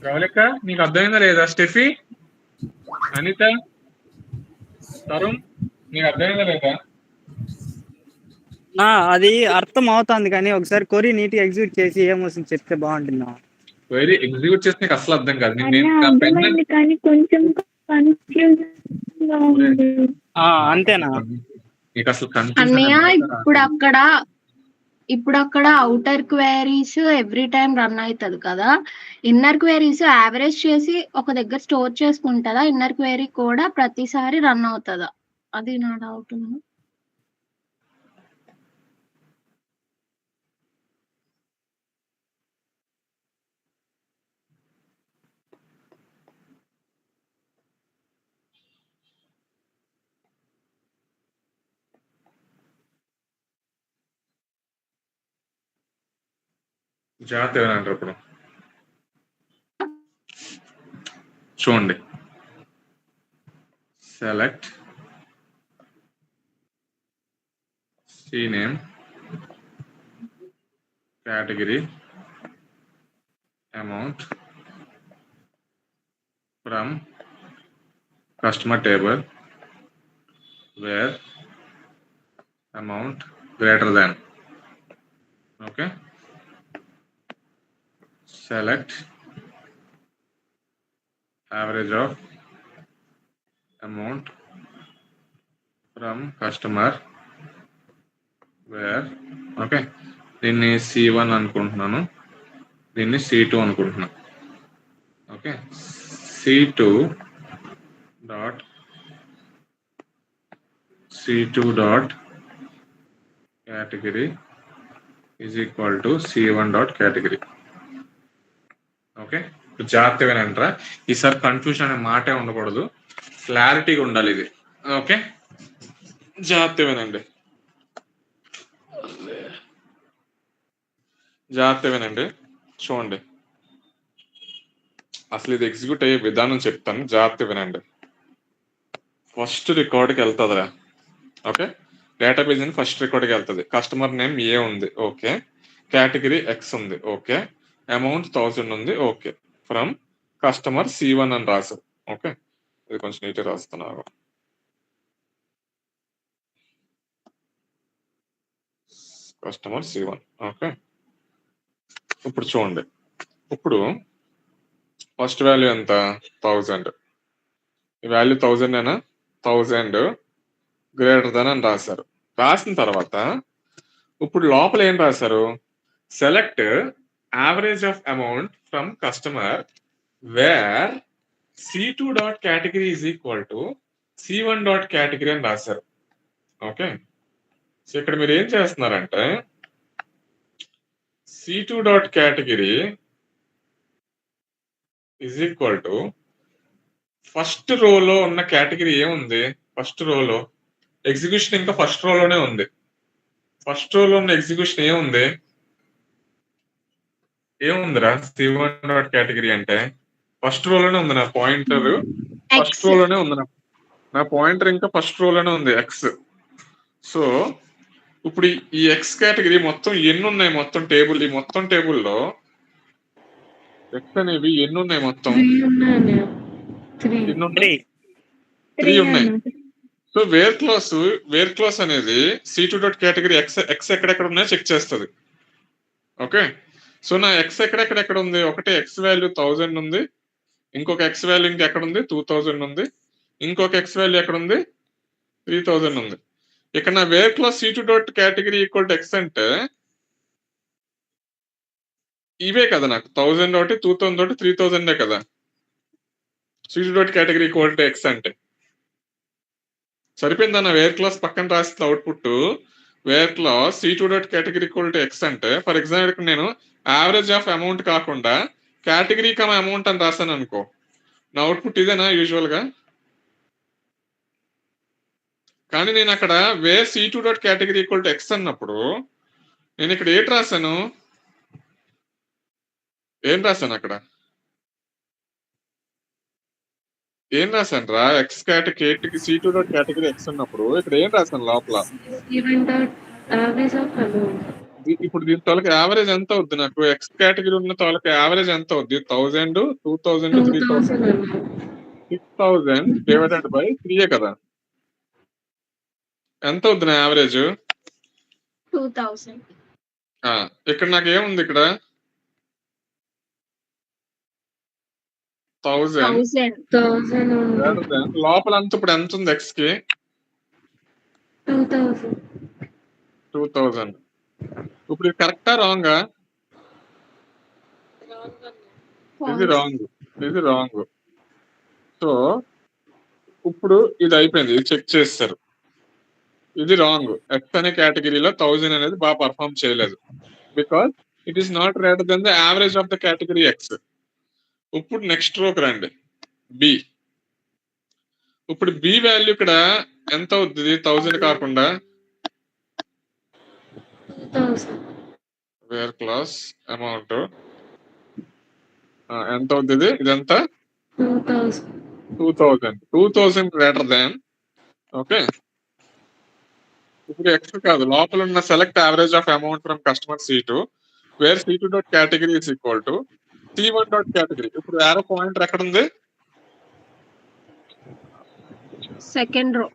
ప్రవళిక నీకు అర్థమైందా లేదా? స్టెఫీ, అనిత, తరుణ్ నీకు అర్థమైందా లేదా? అది అర్థం అవుతుంది, కానీ ఒకసారి కొరి నీట్ ఎగ్జిక్యూట్ చేసి ఏమొస్తుంది చెప్తే బాగుంటుందా? వెరీ ఎగ్జిక్యూట్ చేస్తే నీకు అసలు అర్థం కాదు. కానీ కొంచెం అంతేనా? నీకు అసలు అన్నయ్య ఇప్పుడు అక్కడ outer queries every time run అవుతుంది కదా, ఇన్నర్ క్వైరీస్ యావరేజ్ చేసి ఒక దగ్గర స్టోర్ చేసుకుంటుందా, ఇన్నర్ క్వైరీ కూడా ప్రతిసారి రన్ అవుతుందా? అది నా డౌట్. జాగ్రత్త ఏమనంటారు ఇప్పుడు చూడండి. Select cname category amount from customer table where amount greater than. Okay, select average of amount from customer where. Okay, దీన్ని C1 అనుకుంటున్నాను, దీన్ని C2 అనుకుంటున్నాను. Okay, C2 dot category is equal to C1 dot category. Okay, జాగ్రత్తగా అంటారా, ఈసారి కన్ఫ్యూజన్ అనే మాటే ఉండకూడదు, క్లారిటీగా ఉండాలి ఇది. ఓకే, జాగ్రత్తగానండి, జాగ్రత్తగానండి. చూడండి, అసలు ఇది ఎగ్జిక్యూట్ అయ్యే విధానం చెప్తాను, జాగ్రత్త వినండి. ఫస్ట్ రికార్డ్కి వెళ్తుందిరా. ఓకే, డేటాబేస్ అని ఫస్ట్ రికార్డ్కి వెళ్తుంది. కస్టమర్ నేమ్ ఏ ఉంది, ఓకే. కేటగిరీ ఎక్స్ ఉంది, ఓకే. అమౌంట్ 1000 ఉంది, ఓకే. ఫ్రమ్ కస్టమర్ C1 అని రాశారు. ఓకే, ఇది కొంచెం నీట్గా రాస్తున్నారు. Customer C1. ఓకే, ఇప్పుడు చూడండి, ఇప్పుడు ఫస్ట్ వాల్యూ ఎంత, 1000. ఈ వాల్యూ 1000 అయినా 1000 గ్రేటర్ దాన్ అని రాశారు. రాసిన తర్వాత ఇప్పుడు లోపల ఏం రాశారు, select average of amount from customer where C2 dot category is equal to C1 dot category అని రాశారు. ఓకే, సో ఇక్కడ మీరు ఏం చేస్తున్నారంటే C2 dot category is equal to first రోలో ఉన్న కేటగిరీ ఏముంది, ఫస్ట్ రోలో ఎగ్జిక్యూషన్ ఇంకా ఫస్ట్ రోలోనే ఉంది. ఫస్ట్ రోలో ఉన్న ఎగ్జిక్యూషన్ ఏముందిరా, C1 డాట్ కేటగిరీ అంటే ఫస్ట్ రోలోనే ఉంది. నా పాయింటర్ ఫస్ట్ రోలోనే ఉంది, నా పాయింటర్ ఇంకా ఫస్ట్ రోలోనే ఉంది ఎక్స్. సో ఇప్పుడు ఈ ఎక్స్ కేటగిరీ మొత్తం ఎన్ని ఉన్నాయి, మొత్తం టేబుల్, ఈ మొత్తం టేబుల్లో ఎక్స్ అనేవి ఎన్ని ఉన్నాయి, మొత్తం 3 ఉన్నాయి. సో వేర్ క్లాస్ అనేది C2 డాట్ కేటగిరీ ఎక్స్ ఎక్కడెక్కడ ఉన్నాయో చెక్ చేస్తుంది. ఓకే, సో నా ఎక్స్ ఎక్కడెక్కడ ఉంది, ఒకటి ఎక్స్ వాల్యూ 1000 ఉంది, ఇంకొక ఎక్స్ వాల్యూ ఇంకెక్కడ ఉంది 2000 ఉంది, ఇంకొక ఎక్స్ వాల్యూ ఎక్కడ ఉంది 3000 ఉంది. ఇక్కడ నా where clause C2 dot category equal to X అంటే ఇవే కదా, నాకు 1000 ఒకటి 2000 ఒకటి 3000 కదా C2 dot category equal to X అంటే. సరిపోయిందన్న వేర్ క్లాస్ పక్కన రాసిన output where clause C2 dot category equal to X అంటే ఫర్ ఎగ్జాంపుల్ నేను యావరేజ్ ఆఫ్ అమౌంట్ కాకుండా కేటగిరీ కమ్ అమౌంట్ అని రాశాను అనుకో, నా అవుట్పుట్ ఇదేనా యూజువల్ గా? కానీ నేను అక్కడ where C2 dot category equal to X అన్నప్పుడు నేను ఇక్కడ ఏం రాశాను అక్కడ ఏం రాశాను రా? X category C2 dot category X ఉన్నప్పుడు ఇక్కడ ఏం రాశాను లోపల? ఇప్పుడు దీని తోలకి యావరేజ్ ఎంత అవుద్ది? నాకు ఎక్స్ కేటగిరీ ఉన్న తోలకి యావరేజ్ ఎంత అవుద్ది? 1000, 2000, 3000, 6000 డివైడెడ్ బై 3 కదా. ఎంత అవుద్ది నా యావరేజ్? 2000. ఇక్కడ నాకు ఏముంది? ఇక్కడ 1000 లోపల అంత ఇప్పుడు ఎంత ఉంది ఎక్స్ కి? 2000. ఇప్పుడు ఇది కరెక్టా రాంగా? ఇది రాంగ్. సో ఇప్పుడు ఇది అయిపోయింది, ఇది చెక్ చేస్తారు. ఇది రాంగ్. ఎక్స్ అనే కేటగిరీలో 1000 అనేది బాగా పర్ఫార్మ్ చేయలేదు, because it is not greater than the average of the category X. ఇప్పుడు నెక్స్ట్ రోకి రండి, బి. ఇప్పుడు బి వాల్యూ ఇక్కడ ఎంత అవుతుంది? 1000 కాకుండా వేర్ క్లాస్ అమౌంట్ ఎంత అవుతుంది? ఇదంతా 2000 గ్రేటర్ దాన్. ఓకే, ఇప్పుడు ఎక్స్ కాదు, లోపల ఉన్న select average of amount from customer C2 where C2 dot category is equal to C1 dot category. ఇప్పుడు యారో పాయింటర్ ఎక్కడ ఉంది? Second row.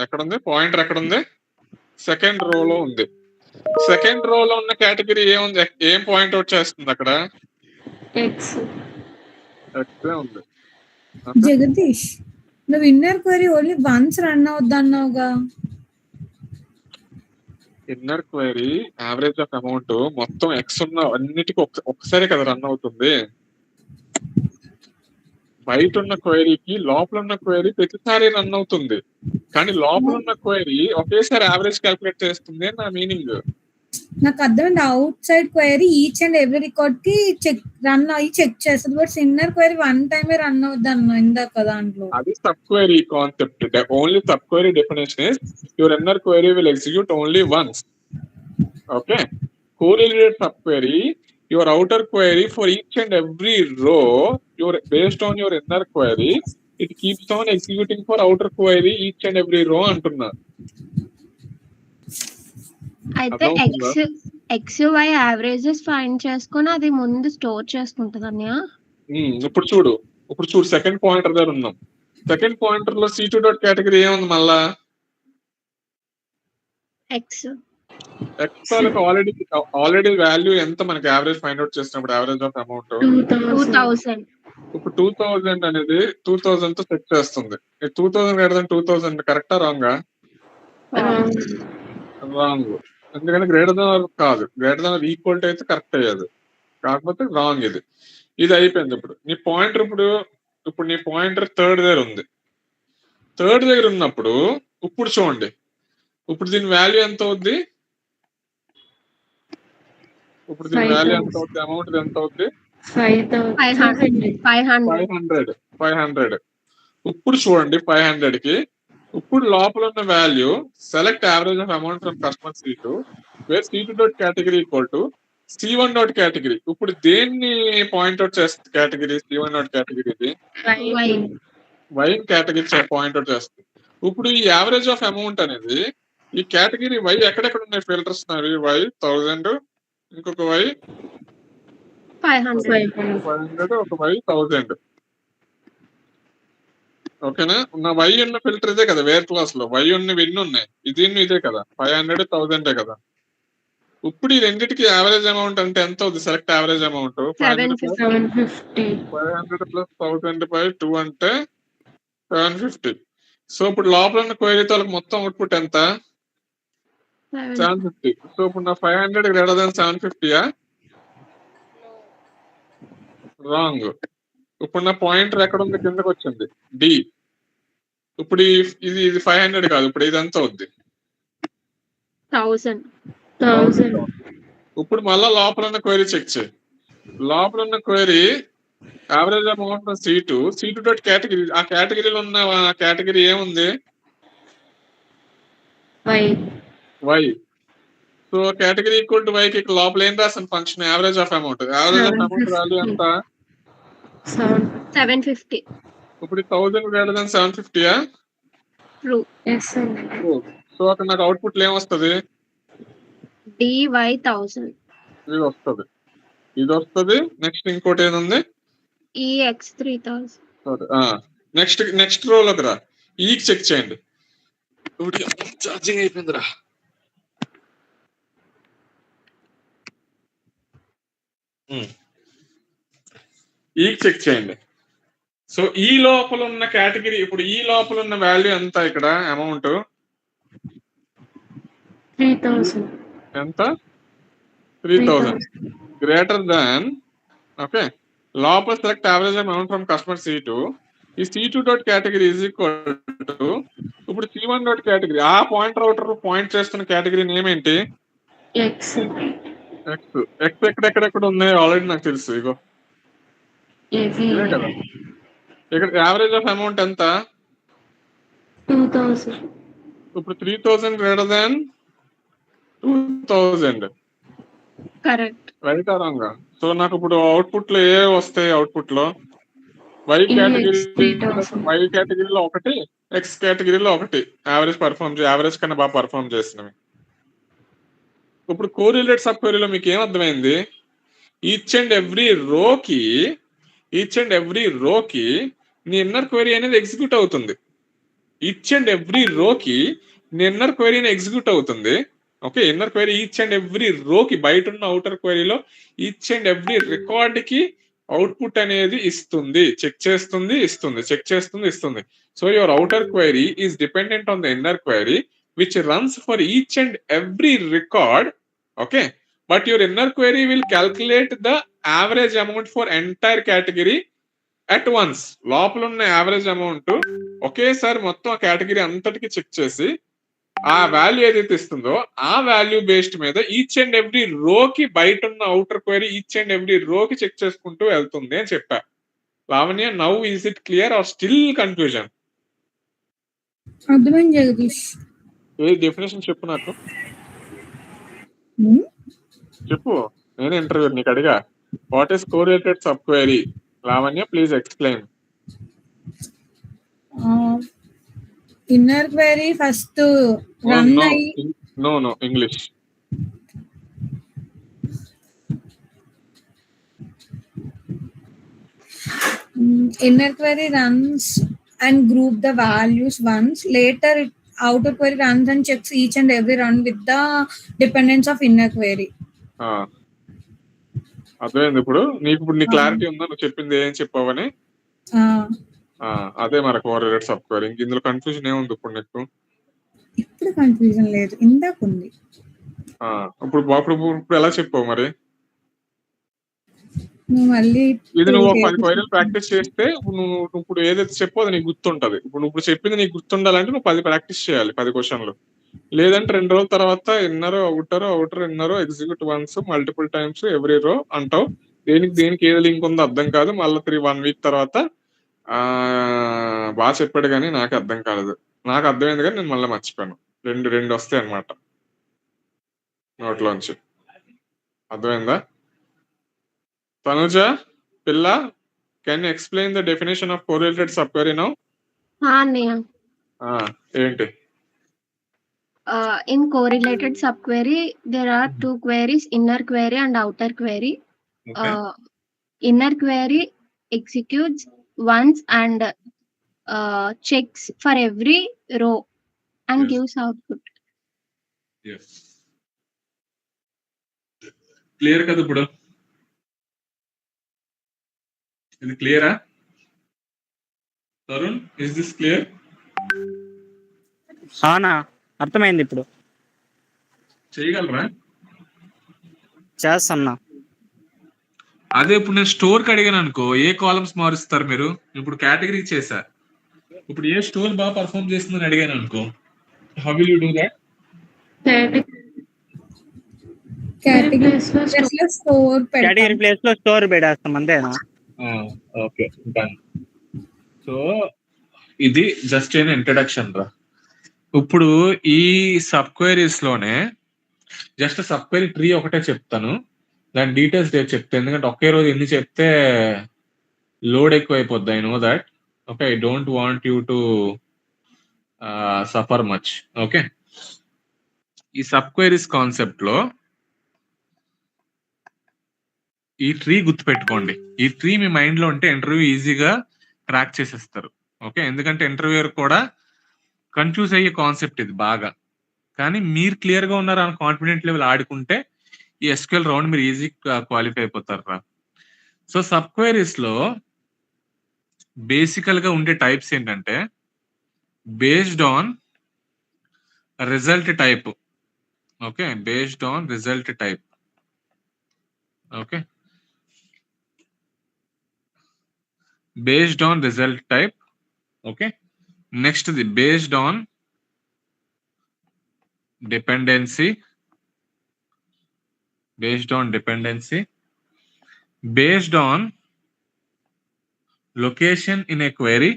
ఎక్కడుంది పాయింటర్? ఎక్కడుంది? సెకండ్ రోలో ఉంది. సెకండ్ రోలో ఉన్న కేటగిరీ ఏముంది? ఏం పాయింట్ అవుట్ చేస్తుంది అక్కడ? ఎక్స్ ఉంది. జగదీష్, నువ్వు inner query only once run అవుద్ది అన్నావుగా. Inner query average of amount మొత్తం ఎక్స్ ఉన్న అన్నిటికీ ఒకసారి కదా రన్ అవుతుంది. బయట ఉన్న క్వైరీకి లోపల ఉన్న క్వైరీ ప్రతిసారి రన్ అవుతుంది, కానీ లోపల ఉన్న క్వైరీ ఒకేసారి యావరేజ్ క్యాల్కులేట్ చేస్తుంది నా మీనింగ్. నాకు అర్థమైంది. Out side query each and every record కి రన్ అయ్యి చెక్ చేస్తుంది, బట్ ఇన్నర్ క్వైరీ వన్ టైమే రన్ అవుద్ది అన్న ఇందాక దాంట్లో. అది sub query concept. Only sub query definition is your inner query will execute only once. Okay, correlated sub query, your outer query for each and every row, based on your inner query, it keeps on executing for outer query each and every row అంటున్నా. అయితే ఎక్స్ వై యావరేజెస్ ఫైండ్ చేసుకొని అది ముందు స్టోర్ చేసుకుంటది అన్నయ్య. ఇప్పుడు చూడు సెకండ్ పాయింటర్ దగ్గర ఉన్నాం. సెకండ్ పాయింటర్ లో C2 డాట్ కేటగిరీ ఏముంది? మళ్ళా ఎక్స్ ఆల్రెడీ వాల్యూ ఎంత మనకి యావరేజ్ ఫైండ్ అవుట్ చేసినప్పుడు యావరేజ్ ఆఫ్ అమౌంట్ 2000. ఇప్పుడు 2000 అనేది 2000 తో సెట్ చేస్తుంది. 2000 గ్రేటర్ దెన్ 2000 కరెక్టా రాంగా? రాంగ్. ఎందుకంటే గ్రేటర్ దెన్ కాదు, గ్రేటర్ దెన్ ఈక్వల్ టు అయితే కరెక్ట్ అయ్యేది, కాకపోతే రాంగ్. ఇది అయిపోయింది. ఇప్పుడు నీ పాయింటర్ ఇప్పుడు నీ పాయింటర్ థర్డ్ దగ్గర ఉంది. థర్డ్ దగ్గర ఉన్నప్పుడు ఇప్పుడు చూడండి, ఇప్పుడు దీని వాల్యూ ఎంత అవుద్ది? ఇప్పుడు దీని వాల్యూ ఎంత అవుద్ది? అమౌంట్ ఎంత అవుద్ది? 500. ఇప్పుడు చూడండి 500 కి ఇప్పుడు లోపల ఉన్న value select average of amount from customer C2 where C2 dot category equal to C1 dot category. ఇప్పుడు దేన్ని పాయింట్అవుట్ చేస్తుంది కేటగిరీ? C1 డాట్ కేటగిరీ వైన్ కేటగిరీ పాయింట్అవుట్ చేస్తుంది. ఇప్పుడు ఈ యావరేజ్ ఆఫ్ అమౌంట్ అనేది ఈ కేటగిరీ వై ఎక్కడెక్కడ ఉన్నాయి ఫిల్టర్స్? వై 1000, ఇంకొక వై 500, ఒక వై 1000. ఓకేనా? నా వై ఉన్న ఫిల్టర్ ఇదే కదా, వేర్ క్లాస్ లో వై ఉన్నవి ఎన్ని ఉన్నాయి? ఇది ఇదే కదా, 500, 1000 కదా. ఇప్పుడు ఈ రెండింటికి యావరేజ్ అమౌంట్ అంటే ఎంత అవుతుంది? Select average amount 500 plus 1000 by 2 అంటే 750. సో ఇప్పుడు లోపల ఉన్న క్వైరీ తో మొత్తం అవుట్పుట్ ఎంత? 750. సో ఇప్పుడు నా 500 గ్రేటర్ దాన్ 750యా? రాంగ్. ఇప్పుడు నా పాయింటర్ ఎక్కడ ఉంది? కిందకి వచ్చింది డి. ఇప్పుడు ఇది 500 కాదు, ఇప్పుడు ఇదంతా అవుద్ది 1000. ఇప్పుడు మళ్ళా లోపల ఉన్న క్వైరీ చెక్ చేయి. లోపల ఉన్న query average amount C2 dot category. ఆ కేటగిరీలో ఉన్న కేటగిరీ ఏముంది? Y. So category equal to వైకి లోపల ఏం రాసిన function? Average of amount. Average of amount value ఎంత? 750. ఇప్పుడు 1000 గ్రేటర్ దాన్ 750యా? ట్రూ. సో అక్కడ నాకు అవుట్పుట్ ఏమొస్తుంది? DY 1000. ఇది వస్తుంది. నెక్స్ట్ ఇంకోటి ఏముంది? EX 3000. నెక్స్ట్ రోలోకి రా. ఈకి చెక్ చేయండి. ఛార్జింగ్ అయిపోయిందిరా. ఈకి చెక్ చేయండి. సో ఈ లోపల ఉన్న కేటగిరీ, ఇప్పుడు ఈ లోపల ఉన్న వాల్యూ ఎంత? ఇక్కడ అమౌంట్ 3000. ఎంత? 3000 గ్రేటర్ దాన్. ఓకే, లోపల select average amount from customer C2. ఈ C2 dot category is equal to ఇప్పుడు C1 డాట్ కేటగిరీ. ఆ పాయింటర్ అవుటర్ పాయింట్ చేస్తున్న కేటగిరీ నేమ్ ఏంటి? X. ఎక్కడెక్కడ ఉంది ఆల్రెడీ నాకు తెలుసు. ఇగో ఇదే కదా. ఇక్కడ యావరేజ్ ఆఫ్ అమౌంట్ ఎంత? 2000. ఇప్పుడు 3000 గ్రేటర్ దాన్ 2000. కరెక్ట్. రైట్ ఆ రాంగ్? సో నాకు ఇప్పుడు అవుట్పుట్ లో ఏ వస్తాయి? అవుట్పుట్ లో వై కేటగిరీలో ఒకటి, ఎక్స్ కేటగిరీలో ఒకటి యావరేజ్ కన్నా బాగా పర్ఫార్మ్ చేసినవి. ఇప్పుడు కోరిలేట్ సబ్ క్వెరీలో మీకు ఏం అర్థమైంది? ఈచ్ అండ్ ఎవ్రీ రోకి నీ ఇన్నర్ క్వెరీ అనేది ఎగ్జిక్యూట్ అవుతుంది. ఈచ్ అండ్ ఎవ్రీ రోకి నీ ఇన్నర్ క్వెరీ ఎగ్జిక్యూట్ అవుతుంది. Okay, inner query each and every రోకి, బయట ఉన్న అవుటర్ క్వెరీలో ఈచ్ అండ్ ఎవ్రీ రికార్డ్ కి అవుట్పుట్ అనేది ఇస్తుంది. చెక్ చేస్తుంది, ఇస్తుంది. So your outer query is dependent on the inner query which runs for each and every record. Okay, but your inner query will calculate the average amount for entire category at once. లోపల ఉన్న యావరేజ్ అమౌంట్ ఒకేసారి మొత్తం ఆ కేటగిరీ అంతటికి చెక్ చేసి ఆ వాల్యూ ఏదైతే ఇస్తుందో ఆ వాల్యూ బేస్డ్ మీద ఈచ్ అండ్ ఎవ్రీ రోకి, బయట ఉన్న outer query each and every రోకి చెక్ చేసుకుంటూ వెళ్తుంది అని చెప్పా. Lavanya, now is it clear or still confusion? అర్థమైంది జగదీష్. ఏ డెఫినేషన్ చెప్పు నాకు. చెప్పు, నేను ఇంటర్వ్యూ నీకు అడిగా. What is correlated sub query? Lavanya, please explain. Inner query first run అయ్యి no English. inner query runs and group the values once. Later outer query runs and checks each and every run with the dependence of inner query. అర్థమైంది. ఇప్పుడు నీ క్లారిటీ ఉందా? నువ్వు చెప్పింది ఏం చెప్పావని? అదే మన కోరిలేటెడ్ సబ్ క్వెరీ. ఇందులో కన్ఫ్యూజన్ ఏముంది ఇప్పుడు నీకు? ఇప్పుడు కన్ఫ్యూజన్ లేదు, ఇందాక ఉంది. ఇప్పుడు ఎలా చెప్పావు మరి? మళ్ళీ ఇది నువ్వు 10 క్వైరీలు ప్రాక్టీస్ చేస్తే నువ్వు ఇప్పుడు ఏదైతే చెప్పో అది నీకు గుర్తుంటది. ఇప్పుడు చెప్పింది నీకు గుర్తుండాలంటే నువ్వు 10 ప్రాక్టీస్ చేయాలి, 10 క్వశ్చన్లు. లేదంటే 2 రోజుల తర్వాత inner outer inner execute once multiple times every రో అంటావు. దేనికి ఏది లింక్ ఉందో అర్థం కాదు. మళ్ళీ 1 వీక్ తర్వాత బాగా చెప్పాడు కానీ నాకు అర్థం కాలేదు. నాకు అర్థమైంది కానీ నేను మళ్ళీ మర్చిపోయాను. రెండు వస్తాయి అన్నమాట నోట్లోంచి. అర్థమైందా? Tanuja, Pilla, can you explain the definition of correlated subquery now? ఏంటి? In correlated subquery, there are 2 queries, inner query and outer query. Okay. Inner query executes once and checks for every row and Yes. gives output. Yes. Clear కదా ఇప్పుడు? ఇది క్లియరా? Tarun, is this clear? అవునా, అర్థమైంది ఇప్పుడు. చేయగలరా? చేస్తున్నా. అదే ఇప్పుడు నేను స్టోర్కి అడిగాను అనుకో, ఏ కాలమ్స్ మారుస్తారు మీరు? ఇప్పుడు కేటగిరీ చేశా, ఇప్పుడు ఏ స్టోర్ బాగా పర్ఫామ్ చేస్తుందని అడిగాను అనుకో, how will you do that? Category store category place లో స్టోర్ పెట్టేస్తాం అంతేనా? Okay, done. సో ఇది జస్ట్ ఏం ఇంట్రడక్షన్ రా. ఇప్పుడు ఈ సబ్ క్వైరీస్ లోనే జస్ట్ సబ్ క్వైరీ ట్రీ ఒకటే చెప్తాను, దాని డీటెయిల్స్ రేపు చెప్తాను, ఎందుకంటే ఒకే రోజు ఎన్ని చెప్తే లోడ్ ఎక్కువ అయిపోద్ది. I know that. Okay, I don't want you to suffer much. Okay, ఈ సబ్ క్వైరీస్ కాన్సెప్ట్ లో ఈ ట్రీ గుర్తుపెట్టుకోండి. ఈ ట్రీ మీ మైండ్ లో ఉంటే ఇంటర్వ్యూ ఈజీగా క్రాక్ చేసేస్తారు. ఓకే, ఎందుకంటే ఇంటర్వ్యూయర్ కూడా కన్ఫ్యూజ్ అయ్యే కాన్సెప్ట్ ఇది బాగా, కానీ మీరు క్లియర్ గా ఉన్నారు అని కాన్ఫిడెంట్ లెవెల్ ఆడుకుంటే ఈ ఎస్క్యూఎల్ రౌండ్ మీరు ఈజీ క్వాలిఫై అయిపోతారు రా. సో సబ్ క్వైరీస్ లో బేసికల్ గా ఉండే టైప్స్ ఏంటంటే based on result type. Okay, based on result type. Okay, based on result type. Okay, next the based on dependency, based on dependency, based on location in a query,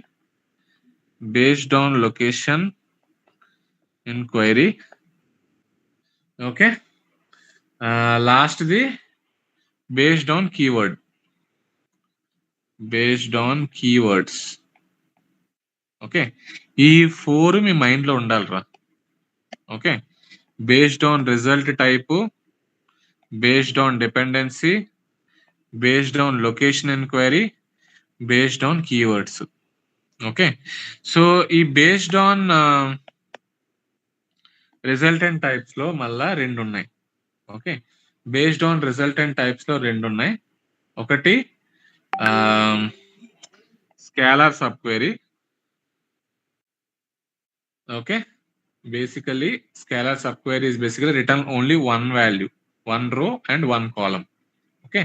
based on location in query. Okay, last the based on keyword, based on keywords. Okay, ఈ 4 మీ మైండ్ లో ఉండాలిరా. Okay, based on result type, based on dependency, based on location inquiry, based on keywords. Okay, so ఈ based on resultant types లో మళ్ళా 2 ఉన్నాయి. Okay, based on resultant types లో 2 ఉన్నాయి. ఒకటి scalar subquery. Okay, basically scalar subquery is basically return only one value, one row and one column. Okay,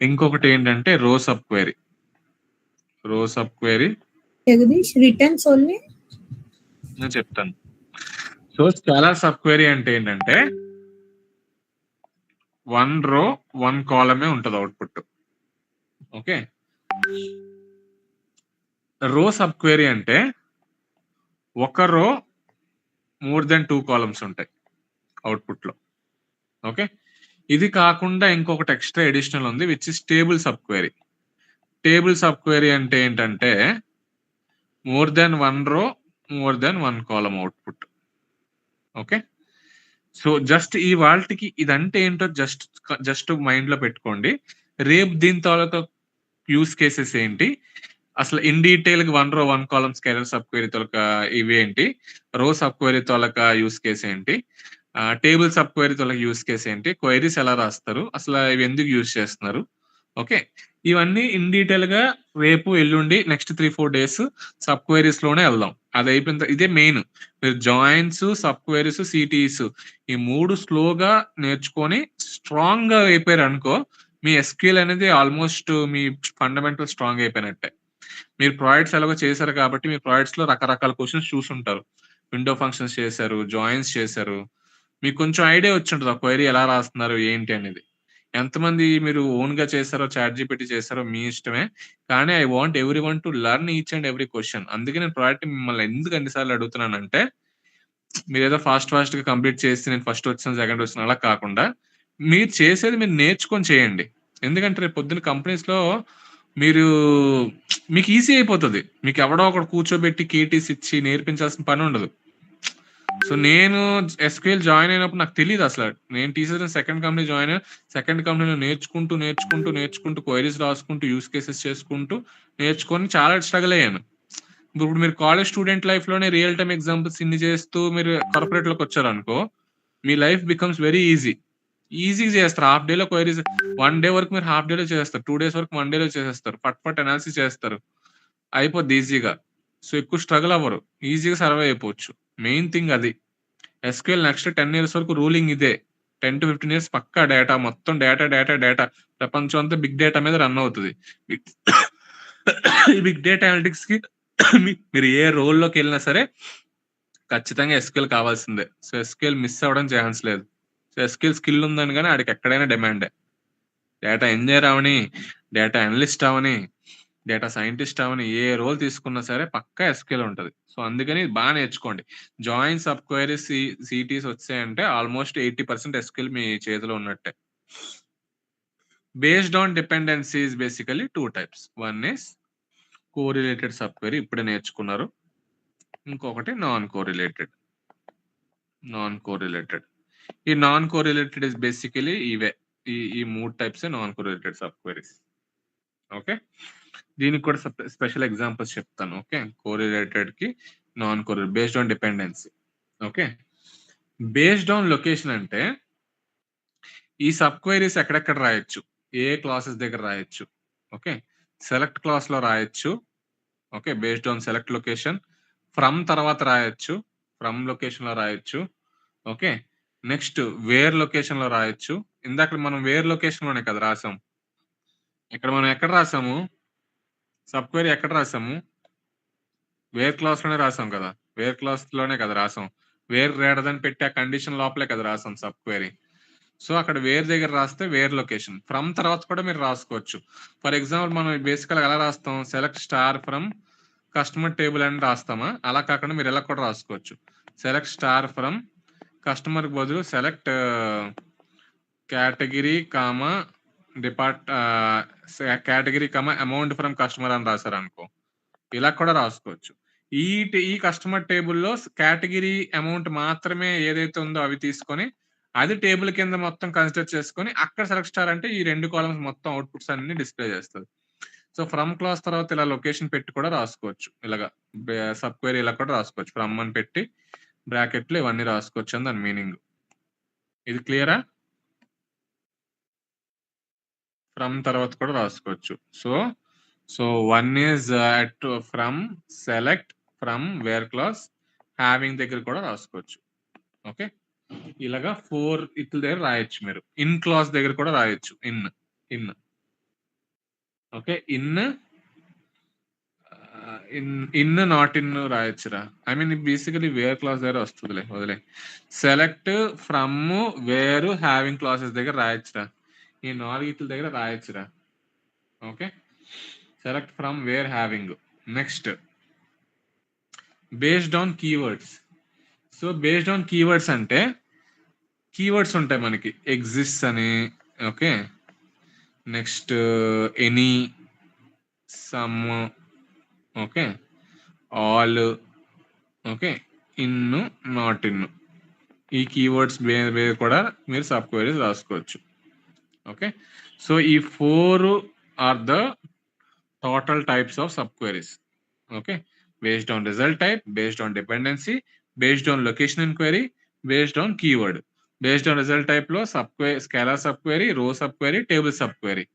ఇంకొకటి ఏంటంటే రో సబ్ క్వైరీ. రో sub query Jagadish returns only నేను చెప్తాను. సో స్కాలర్ సబ్ క్వైరీ అంటే ఏంటంటే వన్ రో వన్ కాలమే ఉంటుంది అవుట్పుట్. ఓకే, రో సబ్ క్వైరీ అంటే ఒక రో మోర్ దెన్ 2 కాలమ్స్ ఉంటాయి అవుట్పుట్ లో. ఓకే, ఇది కాకుండా ఇంకొకటి ఎక్స్ట్రా ఎడిషనల్ ఉంది, which is table sub query. Table sub query అంటే ఏంటంటే మోర్ దెన్ 1 రో more than 1 column output. Okay, so just ఈ వాల్టికి ఇదంటే ఏంటో జస్ట్ మైండ్ లో పెట్టుకోండి. రేపు దీని తాలూకా యూస్ కేసెస్ ఏంటి, అసలు ఇన్ డీటెయిల్ గా 1 row 1 column scalar sub query తోలక ఇవేంటి, రో సబ్ క్వైరీ తోలక యూస్ కేస్ ఏంటి, టేబుల్ సబ్ క్వైరీ తోలక యూస్ కేస్ ఏంటి, క్వైరీస్ ఎలా రాస్తారు, అసలు ఇవి ఎందుకు యూజ్ చేస్తున్నారు. ఓకే, ఇవన్నీ ఇన్ డీటెయిల్ గా రేపు ఎల్లుండి నెక్స్ట్ 3-4 డేస్ సబ్ క్వైరీస్ లోనే వెళ్దాం. అది అయిపోయిన ఇదే మెయిన్. మీరు జాయిన్స్, సబ్ క్వైరీస్, సిటీస్ ఈ 3 స్లోగా నేర్చుకొని స్ట్రాంగ్ గా అయిపోయారు అనుకో, మీ ఎస్క్యూఎల్ అనేది ఆల్మోస్ట్ మీ ఫండమెంటల్ స్ట్రాంగ్ అయిపోయినట్టే. మీరు ప్రాజెక్ట్స్ ఎలాగో చేశారు కాబట్టి మీ ప్రాజెక్ట్స్ లో రకరకాల క్వశ్చన్స్ చూసుంటారు. విండో ఫంక్షన్స్ చేశారు, జాయిన్స్ చేశారు, మీకు కొంచెం ఐడియా వచ్చి ఉంటుంది ఆ క్వైరీ ఎలా రాస్తున్నారు ఏంటి అనేది. ఎంతమంది మీరు ఓన్ గా చేశారో చాట్‌జీపీటీ చేశారో మీ ఇష్టమే, కానీ I want everyone to learn each and every question. అందుకే నేను ప్రాజెక్ట్ మిమ్మల్ని ఎందుకు అన్నిసార్లు అడుగుతున్నానంటే మీరు ఏదో ఫాస్ట్ గా కంప్లీట్ చేసి నేను ఫస్ట్ వచ్చాను సెకండ్ వచ్చాను అలా కాకుండా మీరు చేసేది మీరు నేర్చుకొని చేయండి. ఎందుకంటే రేపు పొద్దున్న కంపెనీస్ లో మీకు ఈజీ అయిపోతుంది. మీకు ఎవడో ఒకడు కూర్చోబెట్టి కేటీస్ ఇచ్చి నేర్పించాల్సిన పని ఉండదు. సో నేను ఎస్క్యూఎల్ జాయిన్ అయినప్పుడు నాకు తెలియదు అసలు. నేను టీసీఎస్ సెకండ్ కంపెనీ జాయిన్ అయ్యి సెకండ్ కంపెనీలో నేర్చుకుంటూ క్వైరీస్ రాసుకుంటూ యూస్ కేసెస్ చేసుకుంటూ నేర్చుకొని చాలా స్ట్రగుల్ అయ్యాను. ఇప్పుడు మీరు కాలేజ్ స్టూడెంట్ లైఫ్ లోనే రియల్ టైమ్ ఎగ్జాంపుల్స్ ఇన్ని చేస్తూ మీరు కార్పొరేట్ లోకి వచ్చారనుకో, మీ లైఫ్ బికమ్స్ వెరీ ఈజీగా చేస్తారు. హాఫ్ డేలో క్వైరీస్ 1 డే వరకు మీరు హాఫ్ డేలో చేస్తారు, 2 డేస్ వరకు 1 డేలో చేసేస్తారు, ఫట్ అనాలిసిస్ చేస్తారు, అయిపోద్ది ఈజీగా. సో ఎక్కువ స్ట్రగుల్ అవ్వరు, ఈజీగా సర్వే అయిపోవచ్చు. మెయిన్ థింగ్ అది. ఎస్క్యూఎల్ నెక్స్ట్ 10 years వరకు రూలింగ్ ఇదే. 10 to 15 years పక్కా డేటా, మొత్తం డేటా ప్రపంచం అంతా బిగ్ డేటా మీద రన్ అవుతుంది. ఈ బిగ్ డేటా అనలిటిక్స్ కి మీరు ఏ రోల్లోకి వెళ్ళినా సరే ఖచ్చితంగా ఎస్క్యూఎల్ కావాల్సిందే. సో ఎస్క్యూఎల్ మిస్ అవ్వడం ఛాన్స్ లేదు. సో ఎస్క్యూఎల్ స్కిల్ ఉందని కానీ ఆడికి ఎక్కడైనా డిమాండే. డేటా ఇంజనీర్ అవని, డేటా అనలిస్ట్ అవని, డేటా సైంటిస్ట్ అవని, ఏ రోల్ తీసుకున్నా సరే పక్కా ఎస్క్యూఎల్ ఉంటుంది. సో అందుకని బాగా నేర్చుకోండి. జాయిన్ సబ్ క్వైరీస్ సిటీస్ వచ్చాయంటే ఆల్మోస్ట్ 80% ఎస్క్యూఎల్ మీ చేతిలో ఉన్నట్టే. Based on dependencies basically 2 types. One is correlated sub query, ఇప్పుడే నేర్చుకున్నారు. ఇంకొకటి నాన్ కోరిలేటెడ్. ఈ నాన్ కోరిలేటెడ్ ఇస్ బేసికలీ ఇవే, ఈ 3 types non correlated sub queries. Okay, దీనికి కూడా స్పెషల్ ఎగ్జాంపుల్స్ చెప్తాను. ఓకే, కోరిలేటెడ్ కి non correlated based on dependency. Okay, based on location అంటే ఈ సబ్ క్వైరీస్ ఎక్కడెక్కడ రాయొచ్చు, ఏ క్లాసెస్ దగ్గర రాయొచ్చు. ఓకే, సెలెక్ట్ క్లాస్ లో రాయొచ్చు. Okay, based on select location. From తర్వాత రాయొచ్చు, ఫ్రమ్ లొకేషన్ లో రాయొచ్చు. ఓకే, నెక్స్ట్ వేర్ లొకేషన్ లో రాయొచ్చు. ఇందాక మనం వేర్ లొకేషన్ లోనే కదా రాసాం. ఇక్కడ మనం ఎక్కడ రాసాము, సబ్ క్వైరీ ఎక్కడ రాసాము, వేర్ క్లాస్ లోనే రాసాం కదా. వేర్ క్లాస్ లోనే కదా రాసాం. వేర్ గ్రేటర్ దెన్ పెట్టి ఆ కండిషన్ లోపలే కదా రాసాం సబ్ క్వైరీ. సో అక్కడ వేర్ దగ్గర రాస్తే వేర్ లొకేషన్. ఫ్రమ్ తర్వాత కూడా మీరు రాసుకోవచ్చు. ఫర్ ఎగ్జాంపుల్ మనం బేసికల్ ఎలా రాస్తాం, select star from customer table అని రాస్తామా, అలా కాకుండా మీరు ఎలా కూడా రాసుకోవచ్చు. సెలెక్ట్ స్టార్ ఫ్రమ్ కస్టమర్ బదులు select category comma category comma amount from customer అని రాశారు అనుకో, ఇలా కూడా రాసుకోవచ్చు. ఈ కస్టమర్ టేబుల్లో కేటగిరీ అమౌంట్ మాత్రమే ఏదైతే ఉందో అవి తీసుకొని అది టేబుల్ కింద మొత్తం కన్సిడర్ చేసుకొని అక్కడ సెలెక్ట్ స్టార్ అంటే ఈ 2 కాలమ్స్ మొత్తం అవుట్పుట్స్ అన్ని డిస్ప్లే చేస్తుంది. సో ఫ్రమ్ క్లాస్ తర్వాత ఇలా లొకేషన్ పెట్టి కూడా రాసుకోవచ్చు. ఇలాగా సబ్ క్వైరీ ఇలా కూడా రాసుకోవచ్చు. ఫ్రమ్ అని పెట్టి బ్రాకెట్లు ఇవన్నీ రాసుకోవచ్చు అని దాని మీనింగ్. ఇది క్లియరా? ఫ్రమ్ తర్వాత కూడా రాసుకోవచ్చు. So one is at from, select, from, where clause, having దగ్గర కూడా రాసుకోవచ్చు. ఓకే, ఇలాగా 4 ఇట్ల దగ్గర రాయొచ్చు. మీరు ఇన్ క్లాస్ దగ్గర కూడా రాయొచ్చు. In okay, in not in రాయొచ్చురా. I mean basically where clause దగ్గర వస్తుందిలే, వదిలే. Select, from, where, having clauses దగ్గర రాయొచ్చురా. ఈ 4 ఇట్ల దగ్గర రాయొచ్చురా. Okay, select, from, where, having. Next based on keywords. So based on keywords అంటే కీవర్డ్స్ ఉంటాయి మనకి, ఎగ్జిస్ట్ అని. Okay, next any, some, okay, all, okay, in, not in. ఈ కీవర్డ్స్ కూడా మీరు సబ్ క్వైరీస్ రాసుకోవచ్చు. ఓకే, సో ఈ 4 are the total types of sub queries. Okay, based on result type, based on dependency, based on location inquiry, based on keyword. Based on result type lo scalar subquery, row subquery, table subquery.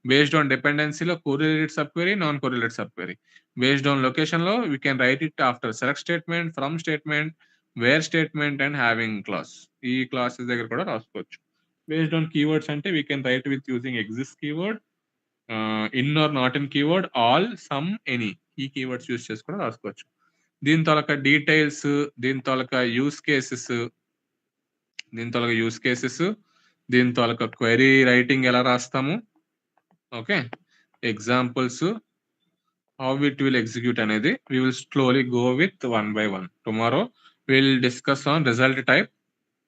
Based on dependency lo correlated subquery, non correlated subquery. Based on location lo we can write it after select statement, from statement, where statement and having clause. Ee classes దగ్గర కూడా రాసుకోవచ్చు. Based on keywords ante we can write with using exist keyword, in or not in keyword, all, some, any. ఈ కీవర్డ్స్ యూస్ చేసి కూడా రాసుకోవచ్చు. దీని తొలక డీటెయిల్స్, దీని తొలక యూస్ కేసెస్, దీని తొలక క్వైరీ రైటింగ్ ఎలా రాస్తాము. Okay, examples, how it will execute అనేది we will slowly go with one by one. Tomorrow we will discuss on result type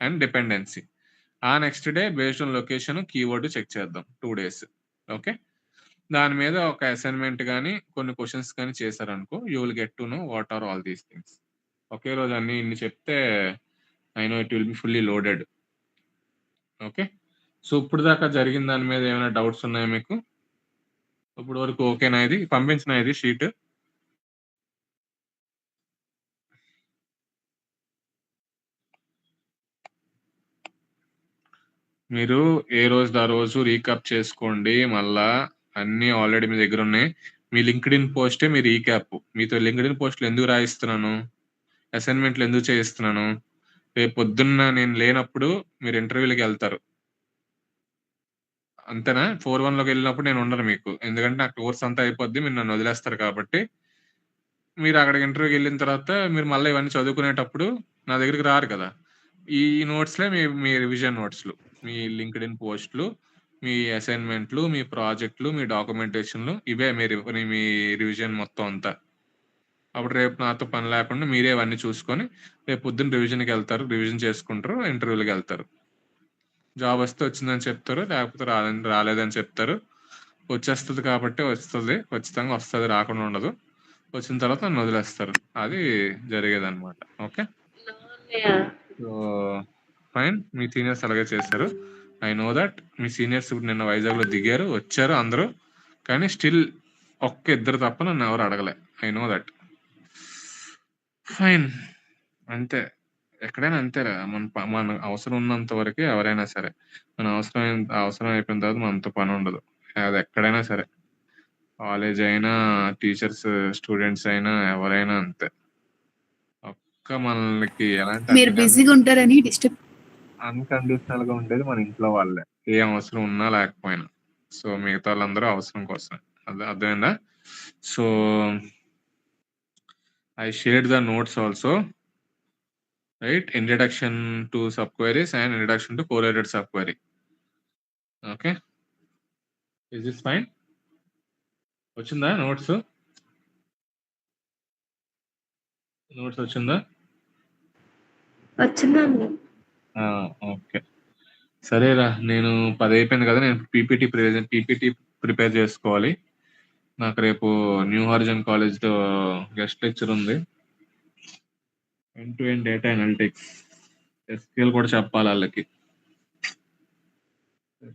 and dependency. ఆ next day based on location keyword check చేద్దాం 2 days. ఓకే, దాని మీద ఒక అసైన్మెంట్ కానీ కొన్ని క్వశ్చన్స్ కానీ చేశారనుకో, you will get to know what are all these things. ఒకే రోజు అన్ని ఇన్ని చెప్తే I know it will be fully loaded. Okay, so ఇప్పుడు దాకా జరిగిన దాని మీద ఏమైనా డౌట్స్ ఉన్నాయా మీకు? ఇప్పుడు వరకు ఓకేనా? ఇది పంపించిన ఇది షీట్. మీరు ఏ రోజు ఆ రోజు రీక్యాప్ చేసుకోండి. మళ్ళా అన్ని ఆల్రెడీ మీ దగ్గర ఉన్నాయి. మీ లింక్డ్ఇన్ పోస్టే మీ రీక్యాప్. మీతో లింక్డ్ఇన్ పోస్ట్లు ఎందుకు రాయిస్తున్నాను, అసైన్మెంట్లు ఎందుకు చేయిస్తున్నాను, రేపు పొద్దున్న నేను లేనప్పుడు మీరు ఇంటర్వ్యూలకి వెళ్తారు. అంతేనా? 4-1 లోకి వెళ్ళినప్పుడు నేను ఉండను మీకు, ఎందుకంటే నాకు కోర్స్ అంతా అయిపోద్ది, మీరు నన్ను వదిలేస్తారు కాబట్టి. మీరు అక్కడికి ఇంటర్వ్యూకి వెళ్ళిన తర్వాత మీరు మళ్ళీ ఇవన్నీ చదువుకునేటప్పుడు నా దగ్గరికి రారు కదా. ఈ నోట్స్లే మీ రివిజన్ నోట్స్లు, మీ లింక్డ్ ఇన్ పోస్టులు, మీ అసైన్మెంట్లు, మీ ప్రాజెక్టులు, మీ డాక్యుమెంటేషన్లు, ఇవే మీ రివిజన్ మొత్తం అంతా. అప్పుడు రేపు నాతో పని లేకుండా మీరే అవన్నీ చూసుకొని రేపు పొద్దున్న రివిజన్కి వెళ్తారు, రివిజన్ చేసుకుంటారు, ఇంటర్వ్యూలకి వెళ్తారు. జాబ్ వస్తే వచ్చిందని చెప్తారు, లేకపోతే రాలేదని చెప్తారు. వచ్చేస్తుంది కాబట్టి వస్తుంది, ఖచ్చితంగా వస్తుంది, రాకుండా ఉండదు. వచ్చిన తర్వాత నన్ను వదిలేస్తారు. అది జరిగేది అనమాట. Okay, so fine. మీ సీనియర్స్ అలాగే చేశారు. I know that. మీ సీనియర్స్ ఇప్పుడు నిన్న వైజాగ్లో దిగారు, వచ్చారు అందరూ, కానీ స్టిల్ ఒక్క ఇద్దరు తప్ప నన్ను ఎవరు అడగలే. I know that. ఫైన్, అంతే. ఎక్కడైనా అంతేరా. మన అవసరం ఉన్నంత వరకే ఎవరైనా సరే. మన అవసరం అయిపోయిన తర్వాత మనతో పని ఉండదు. అది ఎక్కడైనా సరే, కాలేజ్ అయినా, టీచర్స్, స్టూడెంట్స్ అయినా, ఎవరైనా అంతే. ఒక్క మనకి ఎలాంటి మీరు బిజీగా ఉంటారని డిస్టర్బ్. అన్కండిషనల్ గా ఉండేది మన ఇంట్లో వాళ్ళే, ఏ అవసరం ఉన్నా లేకపోయినా. సో మిగతా వాళ్ళందరూ అవసరం కోసం. అర్థమైందా? So I shared the notes also, right? Introduction to subqueries and introduction to correlated subquery. Okay, is this fine? వచ్చిందా నోట్స్? వచ్చిందా? వచ్చిందండి. ఓకే, సరేరా. నేను 10 అయిపోయింది కదా, నేను పీపీటీ ప్రిపేర్ చేసుకోవాలి. నాకు రేపు న్యూ హారిజన్ కాలేజ్లో గెస్ట్ లెక్చర్ ఉంది. End to end data analytics, SQL కూడా చెప్పాలి వాళ్ళకి.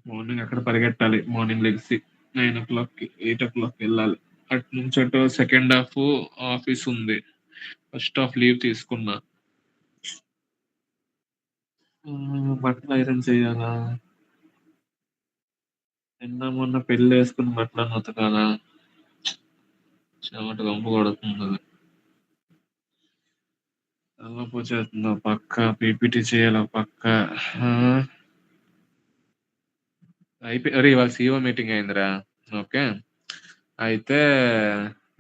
మార్నింగ్ అక్కడ పరిగెట్టాలి, మార్నింగ్ లెగ్సి 9 o'clock 8 o'clock వెళ్ళాలి. అటు నుంచి అటు సెకండ్ హాఫ్ ఆఫీస్ ఉంది, ఫస్ట్ హాఫ్ లీవ్ తీసుకున్నా. బట్టలు ఐరన్ చేయాలా, మొన్న పెళ్లి వేసుకుని బట్టలు ఉతకాలా, చెమట గంపు కొడుతుంది. తలనొప్పి చేస్తుందో పక్క, పీపీటీ చేయాలా పక్క. అరే ఇవాళ సిఓ మీటింగ్ అయిందిరా. ఓకే, అయితే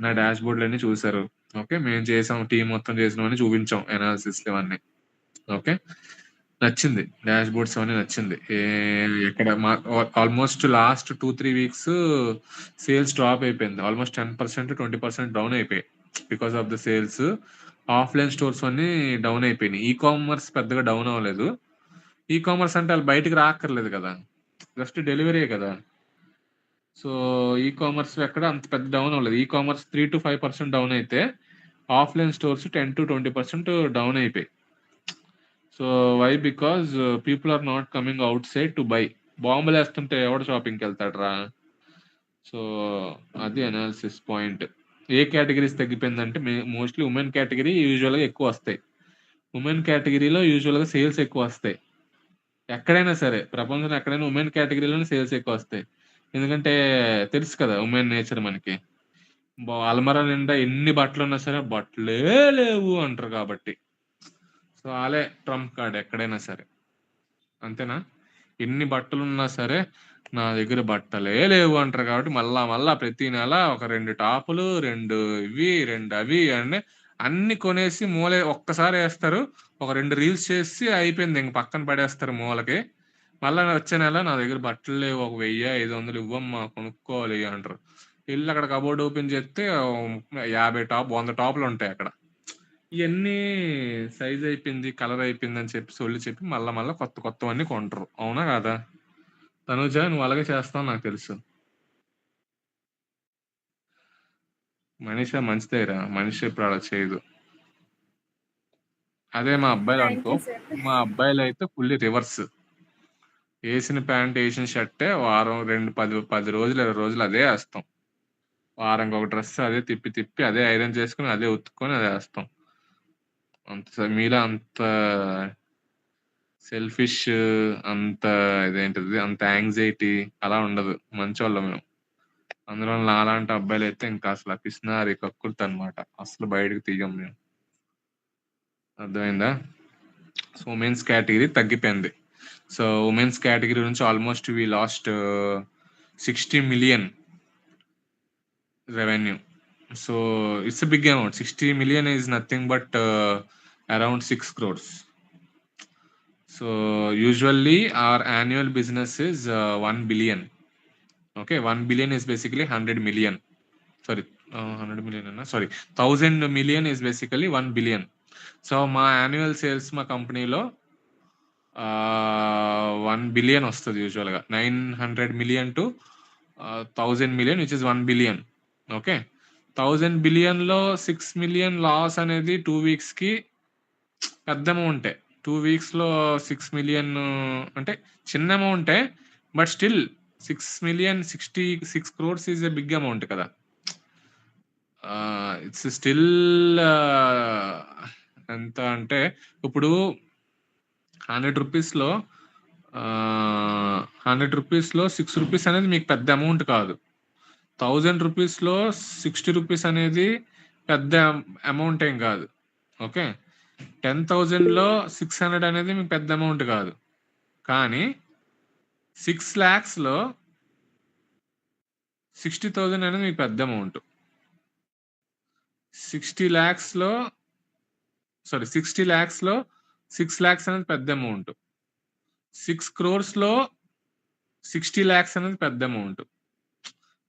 నా డాష్ బోర్డ్లన్నీ చూసారు. ఓకే, మేము చేసాం, టీం మొత్తం చేసినామని చూపించాం, ఎనాలిసిస్ ఇవన్నీ. ఓకే, నచ్చింది, డాష్ బోర్డ్స్ అవన్నీ నచ్చింది. ఇక్కడ almost last 2-3 weeks sales drop అయిపోయింది. ఆల్మోస్ట్ 10%, 20% డౌన్ అయిపోయాయి because of the sales. Offline stores అన్ని డౌన్ అయిపోయినాయి. ఈ కామర్స్ పెద్దగా డౌన్ అవ్వలేదు. ఈ కామర్స్ అంటే వాళ్ళు బయటికి రాక్కర్లేదు కదా, జస్ట్ డెలివరీ కదా. సో ఈ కామర్స్ ఎక్కడ అంత పెద్ద డౌన్ అవ్వలేదు. ఈ కామర్స్ 3-5% డౌన్ అయితే, ఆఫ్లైన్ స్టోర్స్ 10-20% డౌన్ అయిపోయి. So why? Because people are not coming outside to buy. బాంబులు వేస్తుంటే ఎవడు షాపింగ్కి వెళ్తాడ్రా? సో అది అనాలిసిస్ పాయింట్. ఏ కేటగిరీస్ తగ్గిపోయిందంటే మోస్ట్లీ ఉమెన్ కేటగిరీ యూజువల్గా ఎక్కువ వస్తాయి. ఉమెన్ కేటగిరీలో యూజువల్గా సేల్స్ ఎక్కువ వస్తాయి. ఎక్కడైనా సరే ప్రపంచంలో ఎక్కడైనా ఉమెన్ కేటగిరీలోనే సేల్స్ ఎక్కువ వస్తాయి. ఎందుకంటే తెలుసు కదా ఉమెన్ నేచర్ మనకి. అల్మరా నిండా ఎన్ని బట్టలు ఉన్నా సరే బట్టలే లేవు అంటారు కాబట్టి. సో అలే ట్రంప్ కార్డ్ ఎక్కడైనా సరే, అంతేనా? ఎన్ని బట్టలు ఉన్నా సరే నా దగ్గర బట్టలే లేవు అంటారు కాబట్టి మళ్ళా ప్రతి నెల ఒక 2 టాపులు, 2 ఇవి, 2 అవి అన్ని కొనేసి మూల ఒక్కసారి వేస్తారు. ఒక 2 రీల్స్ చేసి అయిపోయింది, ఇంక పక్కన పడేస్తారు మూలకి. మళ్ళా వచ్చే నెల నా దగ్గర బట్టలు లేవు, ఒక 1000-500 ఇవ్వమ్మా కొనుక్కోవాలి అంటారు. వెళ్ళి అక్కడ కబోర్డ్ ఓపెన్ చేస్తే 100 టాపులు ఉంటాయి అక్కడ. ఇవన్నీ సైజ్ అయిపోయింది, కలర్ అయిపోయింది అని చెప్పి మళ్ళా కొత్తవన్నీ కొంటారు. అవునా కాదా? తనుజ, నువ్వు అలాగే చేస్తావు నాకు తెలుసు. మనిషి మంచిదేరా, మనిషి ఇప్పుడు అలా చేయదు. అదే మా అబ్బాయిలు అనుకో, మా అబ్బాయిలు అయితే ఫుల్లీ రివర్స్. వేసిన ప్యాంట్, వేసిన షర్టే వారం 10 రోజులు 20 రోజులు అదే వేస్తాం. వారంకి ఒక డ్రెస్ అదే తిప్పి అదే ఐరన్ చేసుకుని అదే ఉతుక్కొని అదే వేస్తాం. మీలా అంత సెల్ఫిష్, అంత ఇదేంటిది, అంత యాంగ్జైటీ అలా ఉండదు. మంచోళ్ళం మేము. అందులో నాలాంటి అబ్బాయిలు అయితే ఇంకా అసలు పిసినారి కక్కుర్తి అనమాట. అసలు బయటకు తీయం మేము. అర్థమైందా? సో ఉమెన్స్ కేటగిరీ తగ్గిపోయింది. సో ఉమెన్స్ కేటగిరీ నుంచి almost we lost 60 million revenue. So it's a big amount. 60 million is nothing but around 6 crores. So usually our annual business is 1 billion. Okay, 1 billion is basically 100 million. Sorry, 100 million. Sorry, 1000 million is basically 1 billion. So my annual sales మా కంపెనీలో 1 billion వస్తుంది యూజువల్గా. 900 million to 1000 million which is 1 billion. Okay, 1000 బిలియన్లో 6 million లాస్ అనేది 2 వీక్స్కి పెద్ద అమౌంటే. 2 వీక్స్లో 6 million అంటే చిన్న అమౌంటే, but still 6 million 66 crores is a big amount కదా. ఇట్స్ స్టిల్ ఎంత అంటే ఇప్పుడు 100 రూపీస్లో 100 రూపీస్లో 6 రూపీస్ అనేది మీకు పెద్ద అమౌంట్ కాదు. 1000 రూపీస్లో 60 రూపీస్ అనేది పెద్ద అమౌంట్ ఏం కాదు. ఓకే, 10,000లో 600 అనేది మీకు పెద్ద అమౌంట్ కాదు. కానీ 6 lakhsలో 60,000 అనేది మీకు పెద్ద అమౌంట్. 60 lakhsలో 6 lakhs అనేది పెద్ద అమౌంట్. 6 crores-లో 60 lakhs అనేది పెద్ద అమౌంట్.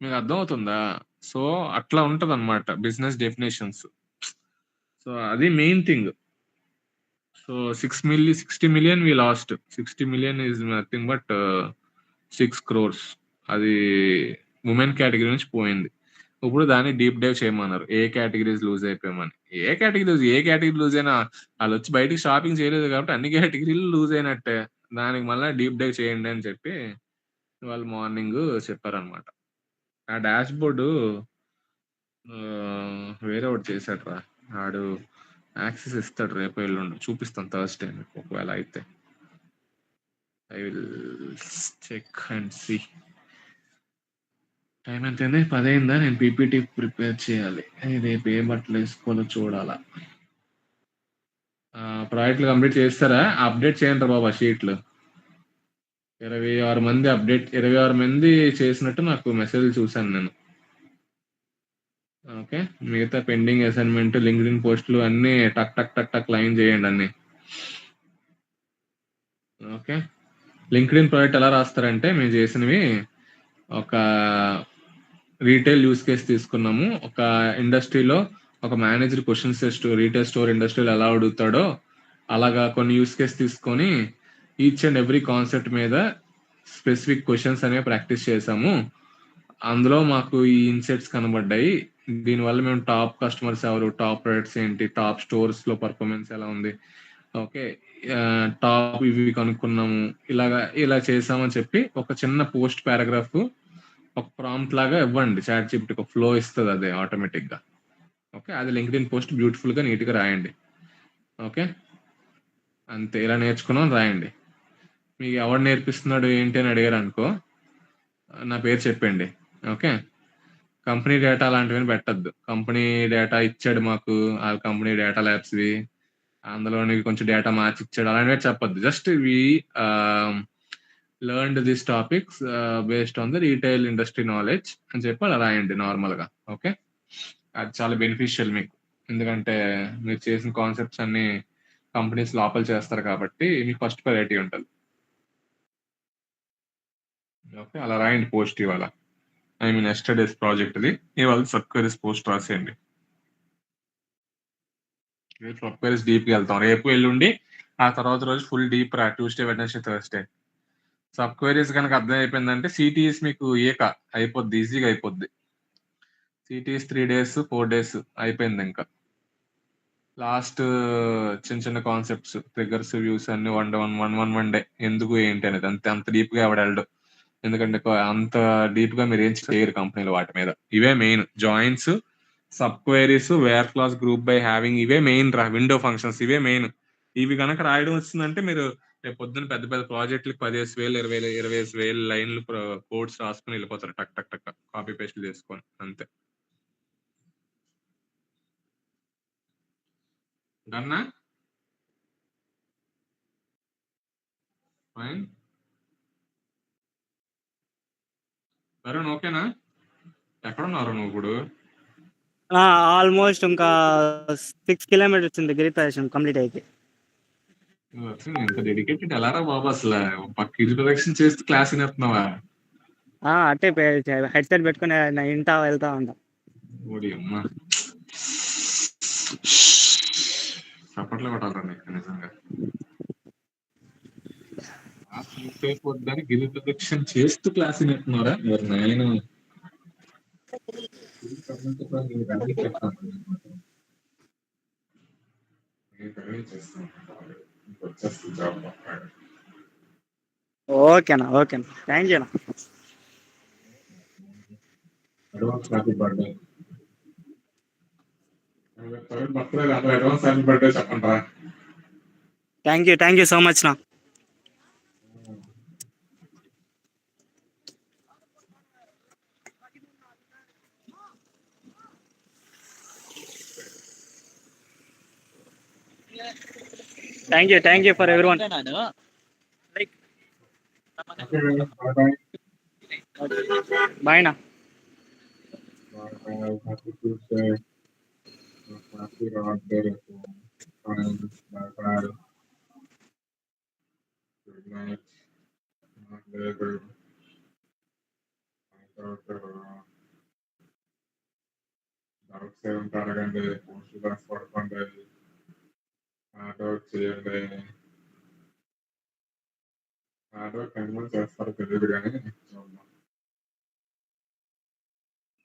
మీకు అర్థమవుతుందా? సో అట్లా ఉంటుంది అనమాట బిజినెస్ డెఫినేషన్స్. సో అది main thing. So 60 million we lost. 60 million is nothing but 6 crores. అది ఉమెన్ కేటగిరీ నుంచి పోయింది. ఇప్పుడు దాన్ని డీప్ డైవ్ చేయమన్నారు, ఏ కేటగిరీస్ లూజ్ అయిపోయామని. ఏ కేటగిరీ లూజ్ అయినా వాళ్ళు వచ్చి బయటికి షాపింగ్ చేయలేదు కాబట్టి అన్ని కేటగిరీలు లూజ్ అయినట్టే. దానికి మళ్ళీ డీప్ డైవ్ చేయండి అని చెప్పి వాళ్ళు మార్నింగ్ చెప్పారనమాట. ఆ డాష్ బోర్డు వేరే ఒకటి చేశాడు రా, ఆడు యాక్సెస్ ఇస్తాడు రేపు ఎల్లుండి, చూపిస్తాను థర్స్డే ఒకవేళ అయితే. I will check and see. Time ఎంతైంది? 10 అయిందా? నేను పీపీటీ ప్రిపేర్ చేయాలి. రేపు ఏ బట్టలు వేసుకోవాలో చూడాలా. ప్రాజెక్టులు కంప్లీట్ చేస్తారా? అప్డేట్ చేయండి రా బాబా షీట్లు. 26 మంది చేసినట్టు నాకు మెసేజ్ చూశాను నేను. ఓకే, మిగతా పెండింగ్ అసైన్మెంట్, లింక్డ్ఇన్ పోస్టులు అన్నీ టక్ టక్ టక్ టక్ లైన్ చేయండి అన్ని. ఓకే, లింక్డ్ఇన్ ప్రాజెక్ట్ ఎలా రాస్తారంటే మేము చేసినవి ఒక రీటైల్ యూస్ కేస్ తీసుకున్నాము. ఒక ఇండస్ట్రీలో ఒక మేనేజర్ క్వశ్చన్స్ రీటైల్ స్టోర్ ఇండస్ట్రీలో ఎలా అడుగుతాడో అలాగా కొన్ని యూస్ కేస్ తీసుకొని ఈచ్ అండ్ ఎవ్రీ కాన్సెప్ట్ మీద స్పెసిఫిక్ క్వశ్చన్స్ అనేవి ప్రాక్టీస్ చేసాము. అందులో మాకు ఈ ఇన్సైట్స్ కనబడ్డాయి. దీనివల్ల మేము టాప్ కస్టమర్స్ ఎవరు, టాప్ ప్రొడక్ట్స్ ఏంటి, టాప్ స్టోర్స్ లో పర్ఫార్మెన్స్ ఎలా ఉంది, ఓకే టాప్ ఇవి కనుక్కున్నాము, ఇలా చేసామని చెప్పి ఒక చిన్న పోస్ట్ పారాగ్రాఫ్ ఒక ప్రాంప్ట్ లాగా ఇవ్వండి. చాట్ జీపీటీ ఒక ఫ్లో ఇస్తుంది అదే ఆటోమేటిక్ గా. ఓకే, అది లింక్డ్ఇన్ పోస్ట్ బ్యూటిఫుల్ గా నీట్ గా రాయండి. ఓకే, అంతే, ఇలా నేర్చుకున్నాం రాయండి. మీకు ఎవరు నేర్పిస్తున్నాడు ఏంటి అని అడిగారు అనుకో, నా పేరు చెప్పండి. ఓకే, కంపెనీ డేటా అలాంటివి పెట్టద్దు. కంపెనీ డేటా ఇచ్చాడు మాకు, ఆ కంపెనీ డేటా ల్యాబ్స్వి, అందులోని కొంచెం డేటా మార్చి ఇచ్చాడు అలాంటివి చెప్పద్దు. Just we learned this topics based on the retail industry knowledge అని చెప్పి అలా రాయండి నార్మల్ గా. ఓకే, అది చాలా బెనిఫిషియల్ మీకు, ఎందుకంటే మీరు చేసిన కాన్సెప్ట్స్ అన్ని కంపెనీస్ లోపల చేస్తారు కాబట్టి మీకు ఫస్ట్ ప్రయారిటీ ఉంటుంది. ఓకే, అలా రాయండి పోస్ట్. ఇవాళ ఐ మీన్ ఎస్టర్డేస్ ప్రాజెక్ట్ ఇది, ఇవాళ సబ్క్వెరీస్ పోస్ట్ రాసేయండి. రేపు సబ్క్వెరీస్ డీప్ కి వెళ్తాం, రేపు ఎల్లుండి. ఆ తర్వాత రోజు ఫుల్ డీప్ రా, ట్యూస్డే వెడ్నెస్డే థర్స్డే. సబ్క్వెరీస్ కనుక అర్థం అయిపోయిందంటే సిటీఎస్ మీకు అయిపోద్ది, ఈజీగా అయిపోద్ది. సిటీఎస్ 3 days 4 days అయిపోయింది. ఇంకా లాస్ట్ చిన్న కాన్సెప్ట్స్, ట్రిగర్స్, వ్యూస్ అన్ని వన్ డే ఎందుకు ఏంటి అనేది అంత డీప్ గా ఎవడెళ్ళడు. ఎందుకంటే అంత డీప్ గా మీరు ఏం చేయరు కంపెనీలు వాటి మీద. ఇవే main joins, sub queries, where clause, group by having, ఇవే మెయిన్ రా. విండో ఫంక్షన్స్ ఇవే మెయిన్. ఇవి కనుక రాయడం వచ్చిందంటే మీరు రేపు పొద్దున్న పెద్ద పెద్ద ప్రాజెక్టులకు 15,000 20,000 లైన్లు కోడ్స్ రాసుకుని వెళ్ళిపోతారు. టక్ టక్ టక్ కాపీ పేస్ట్ చేసుకొని అంతే. డన్నా? ఫైన్. వరుణ్ ఓకేనా? ఎక్కడున్నారు నువ్వు ఇప్పుడు? ఆల్మోస్ట్ ఇంకా 6 కిలోమీటర్స్ ఉంది గిరి ప్రదర్శనం కంప్లీట్ అయితే. ఇంత డెడికేటెడ్ ఎలారా బాబు అసలు? పక్క గిరి ప్రదక్షిణ చేస్తూ క్లాస్ వినేస్తున్నావా? అట్టే హెడ్సెట్ పెట్టుకుని ఇంటా వెళ్తా ఉంటాం. ఓడి అమ్మా, చప్పట్లు కొట్టాలరా నీకు నిజంగా. సేపు వద్దని గిరి ప్రదక్షిణ చేస్తూ క్లాస్ వినేస్తున్నారా? ఎవరు నేను వచ్చేస్తుంది జాబ్. ఓకేనా thank you. Advance happy birthday. Birthday advance happy birthday చెప్పండి రా. థ్యాంక్ యూ సో మచ్ నా. Thank you for everyone. Bye నా. Happy Tuesday. Happy birthday. Bye. Good night. Doubts ఏమంటే అడగండి. పోస్టులు రాసి పడుకోండి. డౌట్ చేయండి. డౌట్ కన్వర్ట్ చేస్తారో తెలియదు కానీ చూద్దాం.